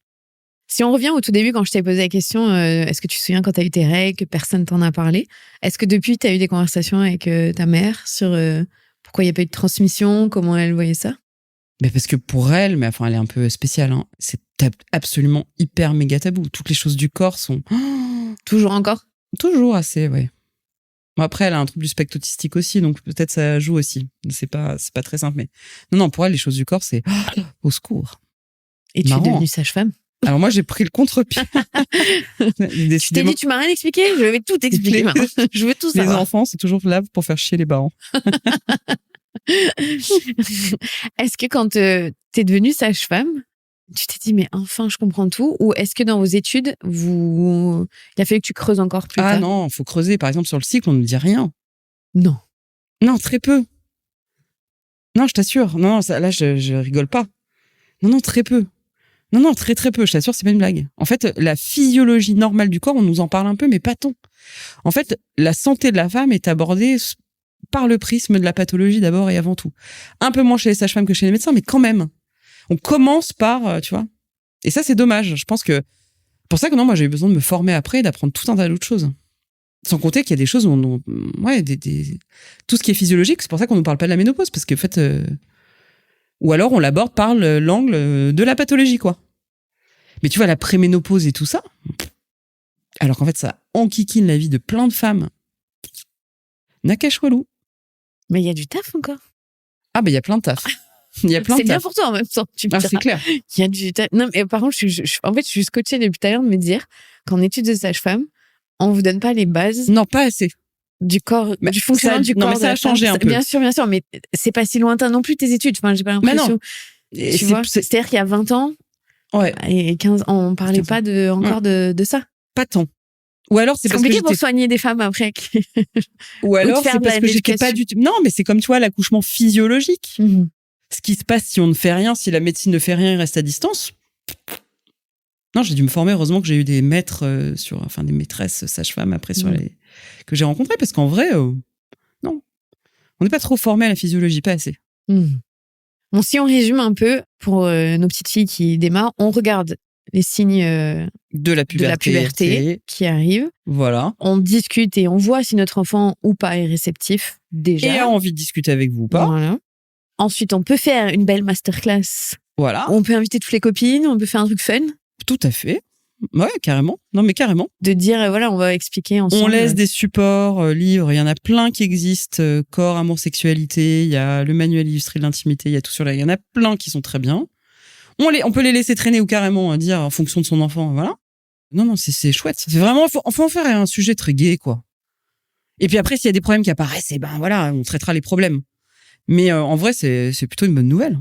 [SPEAKER 1] Si on revient au tout début, quand je t'ai posé la question, est-ce que tu te souviens quand tu as eu tes règles, que personne t'en a parlé? Est-ce que depuis, tu as eu des conversations avec ta mère sur pourquoi il n'y a pas eu de transmission, comment elle voyait ça?
[SPEAKER 2] Mais parce que pour elle, mais enfin, elle est un peu spéciale, c'est absolument hyper méga tabou. Toutes les choses du corps sont...
[SPEAKER 1] Toujours encore?
[SPEAKER 2] Toujours assez, ouais. Bon, après, elle a un trouble du spectre autistique aussi, donc peut-être ça joue aussi. C'est pas très simple, mais... Non, pour elle, les choses du corps, c'est au secours.
[SPEAKER 1] Et tu es devenue sage-femme?
[SPEAKER 2] Alors moi, j'ai pris le contre-pied.
[SPEAKER 1] Tu t'es dit, tu m'as rien expliqué? Je vais tout expliquer maintenant. Je veux tout savoir.
[SPEAKER 2] Les enfants, c'est toujours là pour faire chier les parents.
[SPEAKER 1] Est-ce que quand t'es devenue sage-femme, tu t'es dit, mais enfin, je comprends tout? Ou est-ce que dans vos études, il a fallu que tu creuses encore plus tard?
[SPEAKER 2] Ah non, il faut creuser. Par exemple, sur le cycle, on ne dit rien.
[SPEAKER 1] Non.
[SPEAKER 2] Non, très peu. Non, je t'assure. Non, là, je rigole pas. Non, très peu. Non, très très peu, je t'assure, c'est pas une blague. En fait, la physiologie normale du corps, on nous en parle un peu, mais pas tant. En fait, la santé de la femme est abordée par le prisme de la pathologie d'abord et avant tout. Un peu moins chez les sages-femmes que chez les médecins, mais quand même. On commence par, tu vois. Et ça, c'est dommage. Je pense que... Pour ça que non, moi, j'ai eu besoin de me former après et d'apprendre tout un tas d'autres choses. Sans compter qu'il y a des choses où on... Ouais, tout ce qui est physiologique, c'est pour ça qu'on nous parle pas de la ménopause, parce que, en fait... Ou alors, on l'aborde par l'angle de la pathologie, quoi. Mais tu vois, la préménopause et tout ça, alors qu'en fait, ça enquiquine la vie de plein de femmes. Nakachoualou.
[SPEAKER 1] Mais il y a du taf encore.
[SPEAKER 2] Ah, il y a plein de taf. Il y a plein de
[SPEAKER 1] taf. C'est bien
[SPEAKER 2] taf.
[SPEAKER 1] pour toi en même temps.
[SPEAKER 2] C'est clair.
[SPEAKER 1] Il y a du taf. Non, mais par contre, en fait, je suis scotchée depuis tout à l'heure de me dire qu'en études de sage-femme, on vous donne pas les bases.
[SPEAKER 2] Non, pas assez.
[SPEAKER 1] Du corps, du fonctionnement du corps.
[SPEAKER 2] Non, mais ça a changé un peu.
[SPEAKER 1] Bien sûr, mais c'est pas si lointain non plus tes études. Enfin, j'ai pas l'impression. Tu vois, c'est-à-dire qu'il y a 20 ans,
[SPEAKER 2] ouais.
[SPEAKER 1] Et 15 ans, on parlait pas encore de ça.
[SPEAKER 2] Pas tant. Ou alors c'est
[SPEAKER 1] C'est
[SPEAKER 2] parce que
[SPEAKER 1] compliqué pour
[SPEAKER 2] j'étais...
[SPEAKER 1] soigner des femmes après.
[SPEAKER 2] Ou alors
[SPEAKER 1] de faire
[SPEAKER 2] c'est
[SPEAKER 1] de
[SPEAKER 2] parce que j'étais pas
[SPEAKER 1] l'éducation.
[SPEAKER 2] du tout... Non, mais c'est comme, tu vois, l'accouchement physiologique.
[SPEAKER 1] Mhm.
[SPEAKER 2] Ce qui se passe si on ne fait rien, si la médecine ne fait rien et reste à distance. Non, j'ai dû me former. Heureusement que j'ai eu des maîtres des maîtresses sages-femmes après que j'ai rencontrées, parce qu'en vrai, non. On n'est pas trop formé à la physiologie, pas assez.
[SPEAKER 1] Mhm. Bon, si on résume un peu, pour nos petites filles qui démarrent, on regarde les signes
[SPEAKER 2] De la puberté.
[SPEAKER 1] qui arrivent.
[SPEAKER 2] Voilà.
[SPEAKER 1] On discute et on voit si notre enfant ou pas est réceptif, déjà.
[SPEAKER 2] Et a envie de discuter avec vous ou pas.
[SPEAKER 1] Voilà. Ensuite, on peut faire une belle masterclass.
[SPEAKER 2] Voilà.
[SPEAKER 1] On peut inviter toutes les copines, on peut faire un truc fun.
[SPEAKER 2] Tout à fait. Ouais, carrément. Non, mais carrément.
[SPEAKER 1] De dire, voilà, on va expliquer ensemble.
[SPEAKER 2] On laisse des supports, livres. Il y en a plein qui existent. Corps, amour, sexualité. Il y a le manuel illustré de l'intimité. Il y a tout sur là. Il y en a plein qui sont très bien. On peut les laisser traîner ou carrément dire en fonction de son enfant. Voilà. Non, c'est chouette. C'est vraiment, faut en faire un sujet très gai, quoi. Et puis après, s'il y a des problèmes qui apparaissent, voilà, on traitera les problèmes. Mais en vrai, c'est plutôt une bonne nouvelle.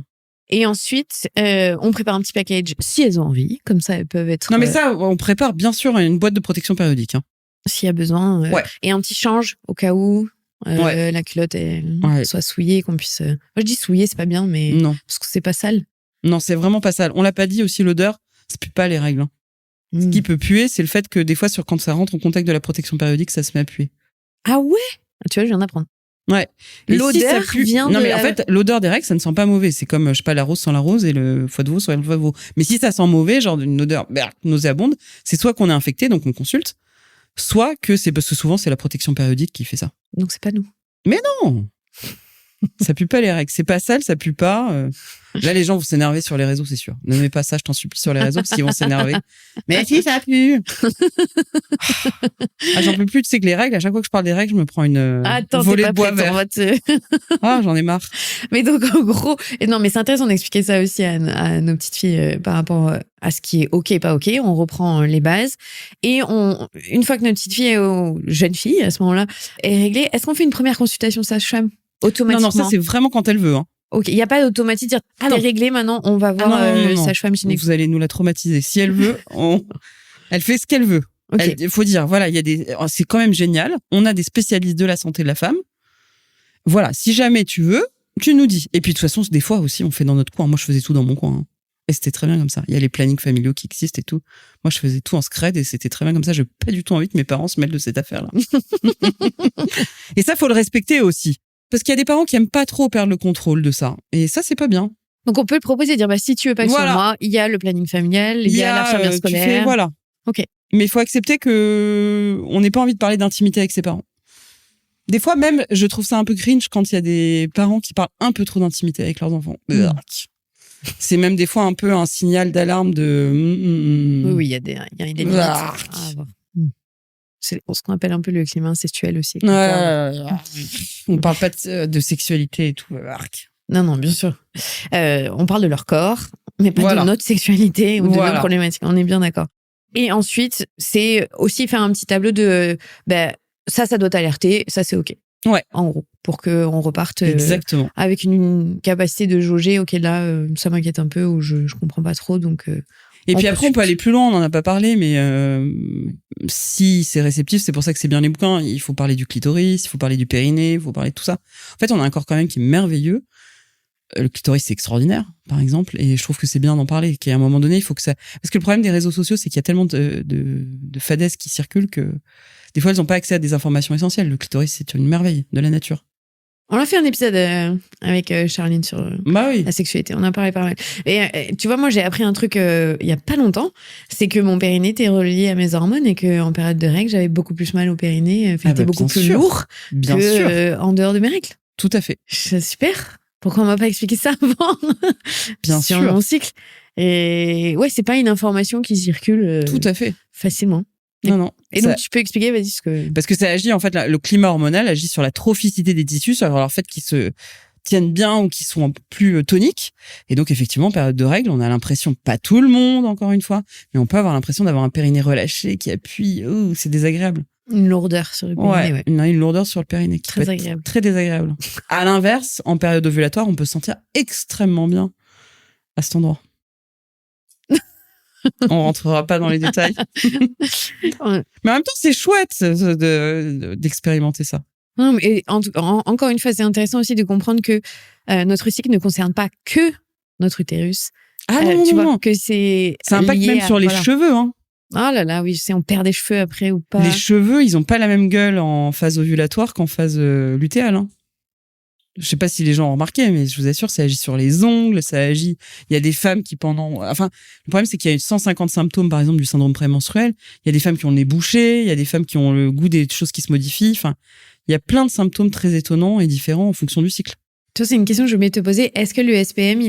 [SPEAKER 1] Et ensuite, on prépare un petit package si elles ont envie. Comme ça, elles peuvent être...
[SPEAKER 2] Non, mais ça, on prépare bien sûr une boîte de protection périodique. Hein.
[SPEAKER 1] S'il y a besoin.
[SPEAKER 2] Ouais.
[SPEAKER 1] Et un petit change au cas où la culotte soit souillée, qu'on puisse... Moi, je dis souillée, c'est pas bien, mais...
[SPEAKER 2] Non.
[SPEAKER 1] Parce que c'est pas sale.
[SPEAKER 2] Non, c'est vraiment pas sale. On l'a pas dit aussi, l'odeur, ça pue pas les règles. Hein. Ce qui peut puer, c'est le fait que des fois, quand ça rentre en contact de la protection périodique, ça se met à puer.
[SPEAKER 1] Ah ouais? Tu vois, je viens d'apprendre.
[SPEAKER 2] Ouais.
[SPEAKER 1] L'odeur vient
[SPEAKER 2] Non, mais en fait, l'odeur des règles, ça ne sent pas mauvais. C'est comme, je sais pas, la rose sans la rose et le foie de veau sans le foie de veau. Mais si ça sent mauvais, genre une odeur nauséabonde, c'est soit qu'on est infecté, donc on consulte, soit que c'est parce que souvent, c'est la protection périodique qui fait ça.
[SPEAKER 1] Donc, c'est pas nous.
[SPEAKER 2] Mais non! Ça pue pas les règles. C'est pas sale, ça pue pas. Là, les gens vont s'énerver sur les réseaux, c'est sûr. Ne mets pas ça, je t'en supplie, sur les réseaux, parce qu'ils vont s'énerver. Mais si, ça pue! J'en peux plus, tu sais que les règles, à chaque fois que je parle des règles, je me prends une volée de bois vert. J'en ai marre.
[SPEAKER 1] Mais donc, en gros, et non, mais c'est intéressant d'expliquer ça aussi à nos petites filles par rapport à ce qui est OK et pas OK. On reprend les bases. Et une fois que notre petite fille jeune fille, à ce moment-là, est réglée, est-ce qu'on fait une première consultation sage-femme? Automatiquement.
[SPEAKER 2] Non, ça, c'est vraiment quand elle veut. Hein.
[SPEAKER 1] Ok, il n'y a pas d'automatique dire t'es réglé maintenant, on va voir sage-femme gynéco.
[SPEAKER 2] Vous allez nous la traumatiser. Si elle veut, elle fait ce qu'elle veut.
[SPEAKER 1] Okay.
[SPEAKER 2] Il faut dire, voilà, c'est quand même génial. On a des spécialistes de la santé de la femme. Voilà, si jamais tu veux, tu nous dis. Et puis de toute façon, des fois aussi, on fait dans notre coin. Moi, je faisais tout dans mon coin. Hein. Et c'était très bien comme ça. Il y a les plannings familiaux qui existent et tout. Moi, je faisais tout en scred et c'était très bien comme ça. J'ai pas du tout envie que mes parents se mêlent de cette affaire-là. Et ça, faut le respecter aussi. Parce qu'il y a des parents qui aiment pas trop perdre le contrôle de ça. Et ça, c'est pas bien.
[SPEAKER 1] Donc, on peut le proposer, dire, si tu veux pas que ce soit moi, il y a le planning familial, il y a l'infirmière scolaire.
[SPEAKER 2] Voilà.
[SPEAKER 1] Ok.
[SPEAKER 2] Mais il faut accepter que on n'ait pas envie de parler d'intimité avec ses parents. Des fois, même, je trouve ça un peu cringe quand il y a des parents qui parlent un peu trop d'intimité avec leurs enfants. C'est même des fois un peu un signal d'alarme de...
[SPEAKER 1] Oui, il y a des limites. C'est ce qu'on appelle un peu le climat incestuel aussi.
[SPEAKER 2] On parle pas de sexualité et tout.
[SPEAKER 1] Non, bien sûr. On parle de leur corps, mais pas de notre sexualité ou de notre problématique. On est bien d'accord. Et ensuite, c'est aussi faire un petit tableau de ça doit t'alerter, ça c'est OK.
[SPEAKER 2] Ouais.
[SPEAKER 1] En gros, pour qu'on reparte
[SPEAKER 2] exactement
[SPEAKER 1] avec une capacité de jauger, OK, là, ça m'inquiète un peu ou je comprends pas trop, donc...
[SPEAKER 2] Et puis après, on peut aller plus loin, on n'en a pas parlé, mais si c'est réceptif, c'est pour ça que c'est bien les bouquins. Il faut parler du clitoris, il faut parler du périnée, il faut parler de tout ça. En fait, on a un corps quand même qui est merveilleux. Le clitoris, c'est extraordinaire, par exemple, et je trouve que c'est bien d'en parler, qu'à un moment donné, il faut que ça... Parce que le problème des réseaux sociaux, c'est qu'il y a tellement de fadaises qui circulent que des fois, elles n'ont pas accès à des informations essentielles. Le clitoris, c'est une merveille de la nature.
[SPEAKER 1] On a fait un épisode avec Charline sur la sexualité. On a parlé pas mal. Et tu vois, moi, j'ai appris un truc il y a pas longtemps. C'est que mon périnée était relié à mes hormones et qu'en période de règles, j'avais beaucoup plus mal au périnée. Était beaucoup plus lourd en dehors de mes règles.
[SPEAKER 2] Tout à fait.
[SPEAKER 1] C'est super. Pourquoi on m'a pas expliqué ça avant?
[SPEAKER 2] Bien
[SPEAKER 1] sur
[SPEAKER 2] sûr.
[SPEAKER 1] Mon cycle. Et ouais, c'est pas une information qui circule
[SPEAKER 2] tout à fait
[SPEAKER 1] facilement.
[SPEAKER 2] Non.
[SPEAKER 1] Et donc, tu peux expliquer, vas-y, ce que...
[SPEAKER 2] Parce que ça agit, en fait, le climat hormonal agit sur la trophicité des tissus, sur leur fait qu'ils se tiennent bien ou qu'ils sont un peu plus toniques. Et donc, effectivement, en période de règles, on a l'impression, pas tout le monde, encore une fois, mais on peut avoir l'impression d'avoir un périnée relâché qui appuie. Oh, c'est désagréable.
[SPEAKER 1] Une lourdeur sur le périnée,
[SPEAKER 2] une lourdeur sur le périnée qui
[SPEAKER 1] très
[SPEAKER 2] peut
[SPEAKER 1] agréable.
[SPEAKER 2] Être très désagréable. À l'inverse, en période ovulatoire, on peut se sentir extrêmement bien à cet endroit. On rentrera pas dans les détails.
[SPEAKER 1] Ouais.
[SPEAKER 2] Mais en même temps, c'est chouette d'expérimenter ça.
[SPEAKER 1] Non, mais encore une fois, c'est intéressant aussi de comprendre que notre cycle ne concerne pas que notre utérus.
[SPEAKER 2] Ah non,
[SPEAKER 1] tu
[SPEAKER 2] non,
[SPEAKER 1] vois,
[SPEAKER 2] non.
[SPEAKER 1] que c'est
[SPEAKER 2] Ça impacte
[SPEAKER 1] lié
[SPEAKER 2] même sur les
[SPEAKER 1] voilà.
[SPEAKER 2] cheveux. Hein.
[SPEAKER 1] Oh là là, oui, je sais, on perd des cheveux après ou pas.
[SPEAKER 2] Les cheveux, ils ont pas la même gueule en phase ovulatoire qu'en phase lutéale. Hein. Je sais pas si les gens ont remarqué, mais je vous assure, ça agit sur les ongles, ça agit. Il y a des femmes qui enfin, le problème, c'est qu'il y a 150 symptômes, par exemple, du syndrome prémenstruel. Il y a des femmes qui ont le nez bouché, il y a des femmes qui ont le goût des choses qui se modifient. Enfin, il y a plein de symptômes très étonnants et différents en fonction du cycle.
[SPEAKER 1] Toi, c'est une question que je voulais te poser. Est-ce que le SPM,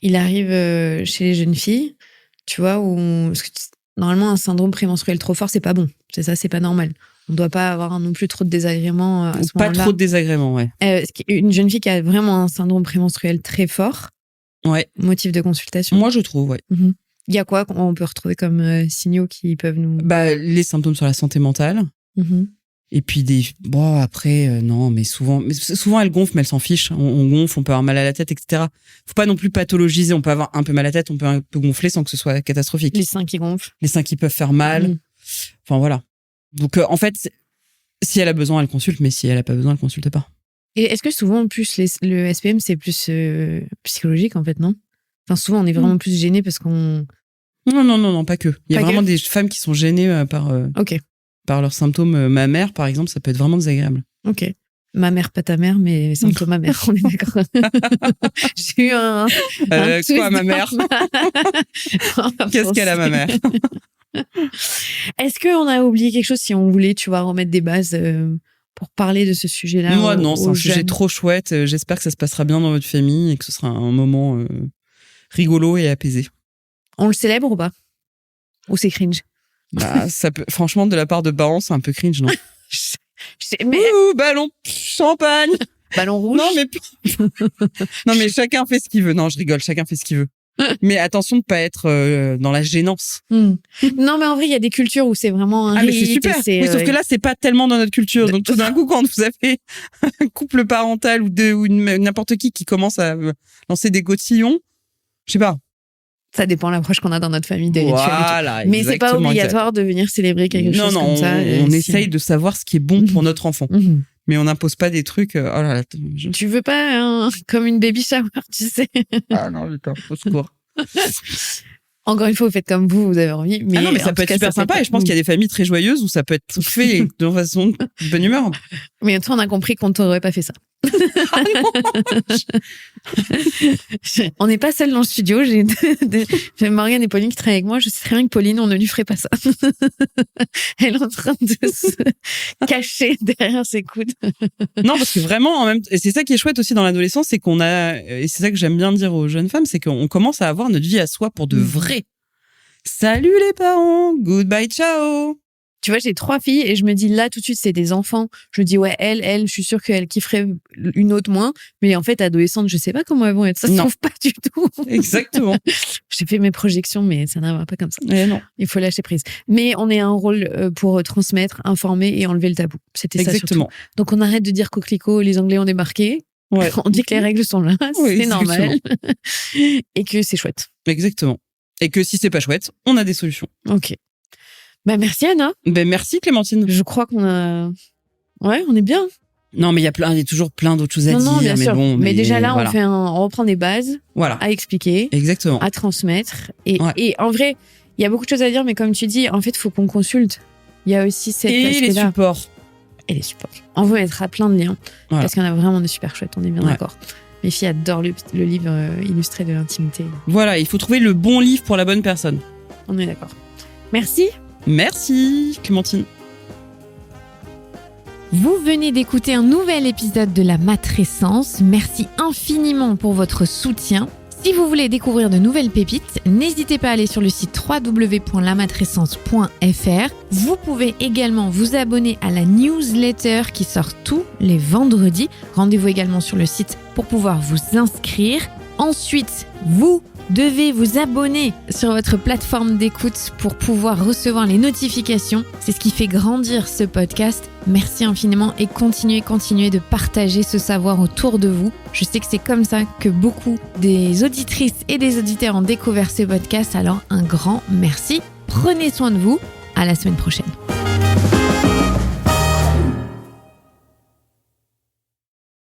[SPEAKER 1] il arrive chez les jeunes filles, tu vois, parce que normalement, un syndrome prémenstruel trop fort, c'est pas bon. C'est ça, c'est pas normal. On doit pas avoir non plus trop de désagréments à ce
[SPEAKER 2] Pas
[SPEAKER 1] moment-là.
[SPEAKER 2] trop de désagréments, ouais.
[SPEAKER 1] Une jeune fille qui a vraiment un syndrome prémenstruel très fort,
[SPEAKER 2] Ouais.
[SPEAKER 1] Motif de consultation.
[SPEAKER 2] Moi, je trouve, ouais.
[SPEAKER 1] Mm-hmm. Il y a quoi qu'on peut retrouver comme signaux qui peuvent nous...
[SPEAKER 2] Les symptômes sur la santé mentale.
[SPEAKER 1] Mm-hmm.
[SPEAKER 2] Et puis après, non, mais souvent elles gonflent, mais elles s'en fichent. On gonfle, on peut avoir mal à la tête, etc. Faut pas non plus pathologiser. On peut avoir un peu mal à la tête, on peut un peu gonfler sans que ce soit catastrophique.
[SPEAKER 1] Les seins qui gonflent.
[SPEAKER 2] Les seins qui peuvent faire mal.
[SPEAKER 1] Mm.
[SPEAKER 2] Enfin, voilà. Donc, en fait, si elle a besoin, elle consulte, mais si elle a pas besoin, elle consulte pas.
[SPEAKER 1] Et est-ce que souvent, en plus, le SPM, c'est plus psychologique, en fait, non? Enfin, souvent, on est vraiment plus gêné parce qu'on...
[SPEAKER 2] Non, pas que. Il y a
[SPEAKER 1] Pas
[SPEAKER 2] vraiment
[SPEAKER 1] que
[SPEAKER 2] des femmes qui sont gênées par leurs symptômes mammaires, par exemple, ça peut être vraiment désagréable.
[SPEAKER 1] Ok. Ma mère, pas ta mère, mais symptômes ma mère, on est d'accord. J'ai eu un
[SPEAKER 2] quoi, ma mère? Qu'est-ce qu'elle a, ma mère?
[SPEAKER 1] Est-ce qu'on a oublié quelque chose si on voulait, tu vois, remettre des bases pour parler de ce sujet-là?
[SPEAKER 2] Moi, non, c'est un sujet trop chouette. J'espère que ça se passera bien dans votre famille et que ce sera un moment rigolo et apaisé.
[SPEAKER 1] On le célèbre ou pas? Ou c'est cringe?
[SPEAKER 2] Ça peut, franchement, de la part de parents, c'est un peu cringe, non?
[SPEAKER 1] Mais...
[SPEAKER 2] Ouh, ballon, champagne.
[SPEAKER 1] Ballon rouge.
[SPEAKER 2] Non, mais chacun fait ce qu'il veut. Non, je rigole, chacun fait ce qu'il veut. Mais attention de pas être dans la gênance.
[SPEAKER 1] Non, mais en vrai, il y a des cultures où c'est vraiment un
[SPEAKER 2] mais c'est super. Oui, sauf que là, c'est pas tellement dans notre culture. Donc tout d'un coup, quand vous avez un couple parental ou n'importe qui commence à lancer des cotillons, je sais pas.
[SPEAKER 1] Ça dépend de l'approche qu'on a dans notre famille des rituels.
[SPEAKER 2] Voilà,
[SPEAKER 1] mais c'est pas obligatoire de venir célébrer quelque chose comme ça.
[SPEAKER 2] On essaye de savoir ce qui est bon pour notre enfant. Mais on n'impose pas des trucs. Oh là là,
[SPEAKER 1] Tu veux pas comme une baby shower, tu sais.
[SPEAKER 2] Ah non, putain, au secours.
[SPEAKER 1] Encore une fois, vous faites comme vous avez envie. Mais
[SPEAKER 2] non, mais ça peut être super sympa. Et je pense qu'il y a des familles très joyeuses où ça peut être fait de façon de bonne humeur.
[SPEAKER 1] Mais toi, on a compris qu'on t'aurait pas fait ça. On n'est pas seul dans le studio. J'ai Morgane et Pauline qui travaillent avec moi. Je sais très bien que Pauline, on ne lui ferait pas ça. Elle est en train de se cacher derrière ses coudes.
[SPEAKER 2] Non, parce que vraiment, et c'est ça qui est chouette aussi dans l'adolescence, c'est qu'on a, et c'est ça que j'aime bien dire aux jeunes femmes, c'est qu'on commence à avoir notre vie à soi pour de vrai. Salut les parents, goodbye, ciao.
[SPEAKER 1] Tu vois, j'ai 3 filles et je me dis là tout de suite c'est des enfants. Je me dis ouais elle, je suis sûre qu'elle kifferait une autre moins, mais en fait adolescente, je sais pas comment elles vont être. Ça se trouve pas du tout.
[SPEAKER 2] Exactement.
[SPEAKER 1] J'ai fait mes projections, mais ça n'ira pas comme ça.
[SPEAKER 2] Et non.
[SPEAKER 1] Il faut lâcher prise. Mais on est un rôle pour transmettre, informer et enlever le tabou. C'était ça surtout. Donc on arrête de dire coquelicot, les Anglais ont débarqué. Ouais. On dit que les règles sont là, c'est normal et que c'est chouette.
[SPEAKER 2] Exactement. Et que si c'est pas chouette, on a des solutions.
[SPEAKER 1] Ok. Merci Anna.
[SPEAKER 2] Merci Clémentine.
[SPEAKER 1] Je crois qu'on a... Ouais, on est bien.
[SPEAKER 2] Non, mais il y a toujours plein d'autres choses à dire.
[SPEAKER 1] Bien sûr.
[SPEAKER 2] Bon,
[SPEAKER 1] mais déjà là, voilà. On reprend des bases à expliquer,
[SPEAKER 2] exactement,
[SPEAKER 1] à transmettre. Et en vrai, il y a beaucoup de choses à dire, mais comme tu dis, en fait, il faut qu'on consulte. Il y a aussi cet aspect-là.
[SPEAKER 2] Et les supports.
[SPEAKER 1] Et les supports. On vous mettra plein de liens, parce qu'il y en a vraiment de super chouettes, on est bien d'accord. Mes filles adorent le livre illustré de l'intimité.
[SPEAKER 2] Voilà, il faut trouver le bon livre pour la bonne personne.
[SPEAKER 1] On est d'accord. Merci.
[SPEAKER 2] Merci Clémentine.
[SPEAKER 1] Vous venez d'écouter un nouvel épisode de La Matrescence. Merci infiniment pour votre soutien. Si vous voulez découvrir de nouvelles pépites, n'hésitez pas à aller sur le site www.lamatrescence.fr. Vous pouvez également vous abonner à la newsletter qui sort tous les vendredis. Rendez-vous également sur le site pour pouvoir vous inscrire. Ensuite, vous devez vous abonner sur votre plateforme d'écoute pour pouvoir recevoir les notifications. C'est ce qui fait grandir ce podcast. Merci infiniment et continuez de partager ce savoir autour de vous. Je sais que c'est comme ça que beaucoup des auditrices et des auditeurs ont découvert ce podcast. Alors un grand merci. Prenez soin de vous. À la semaine prochaine.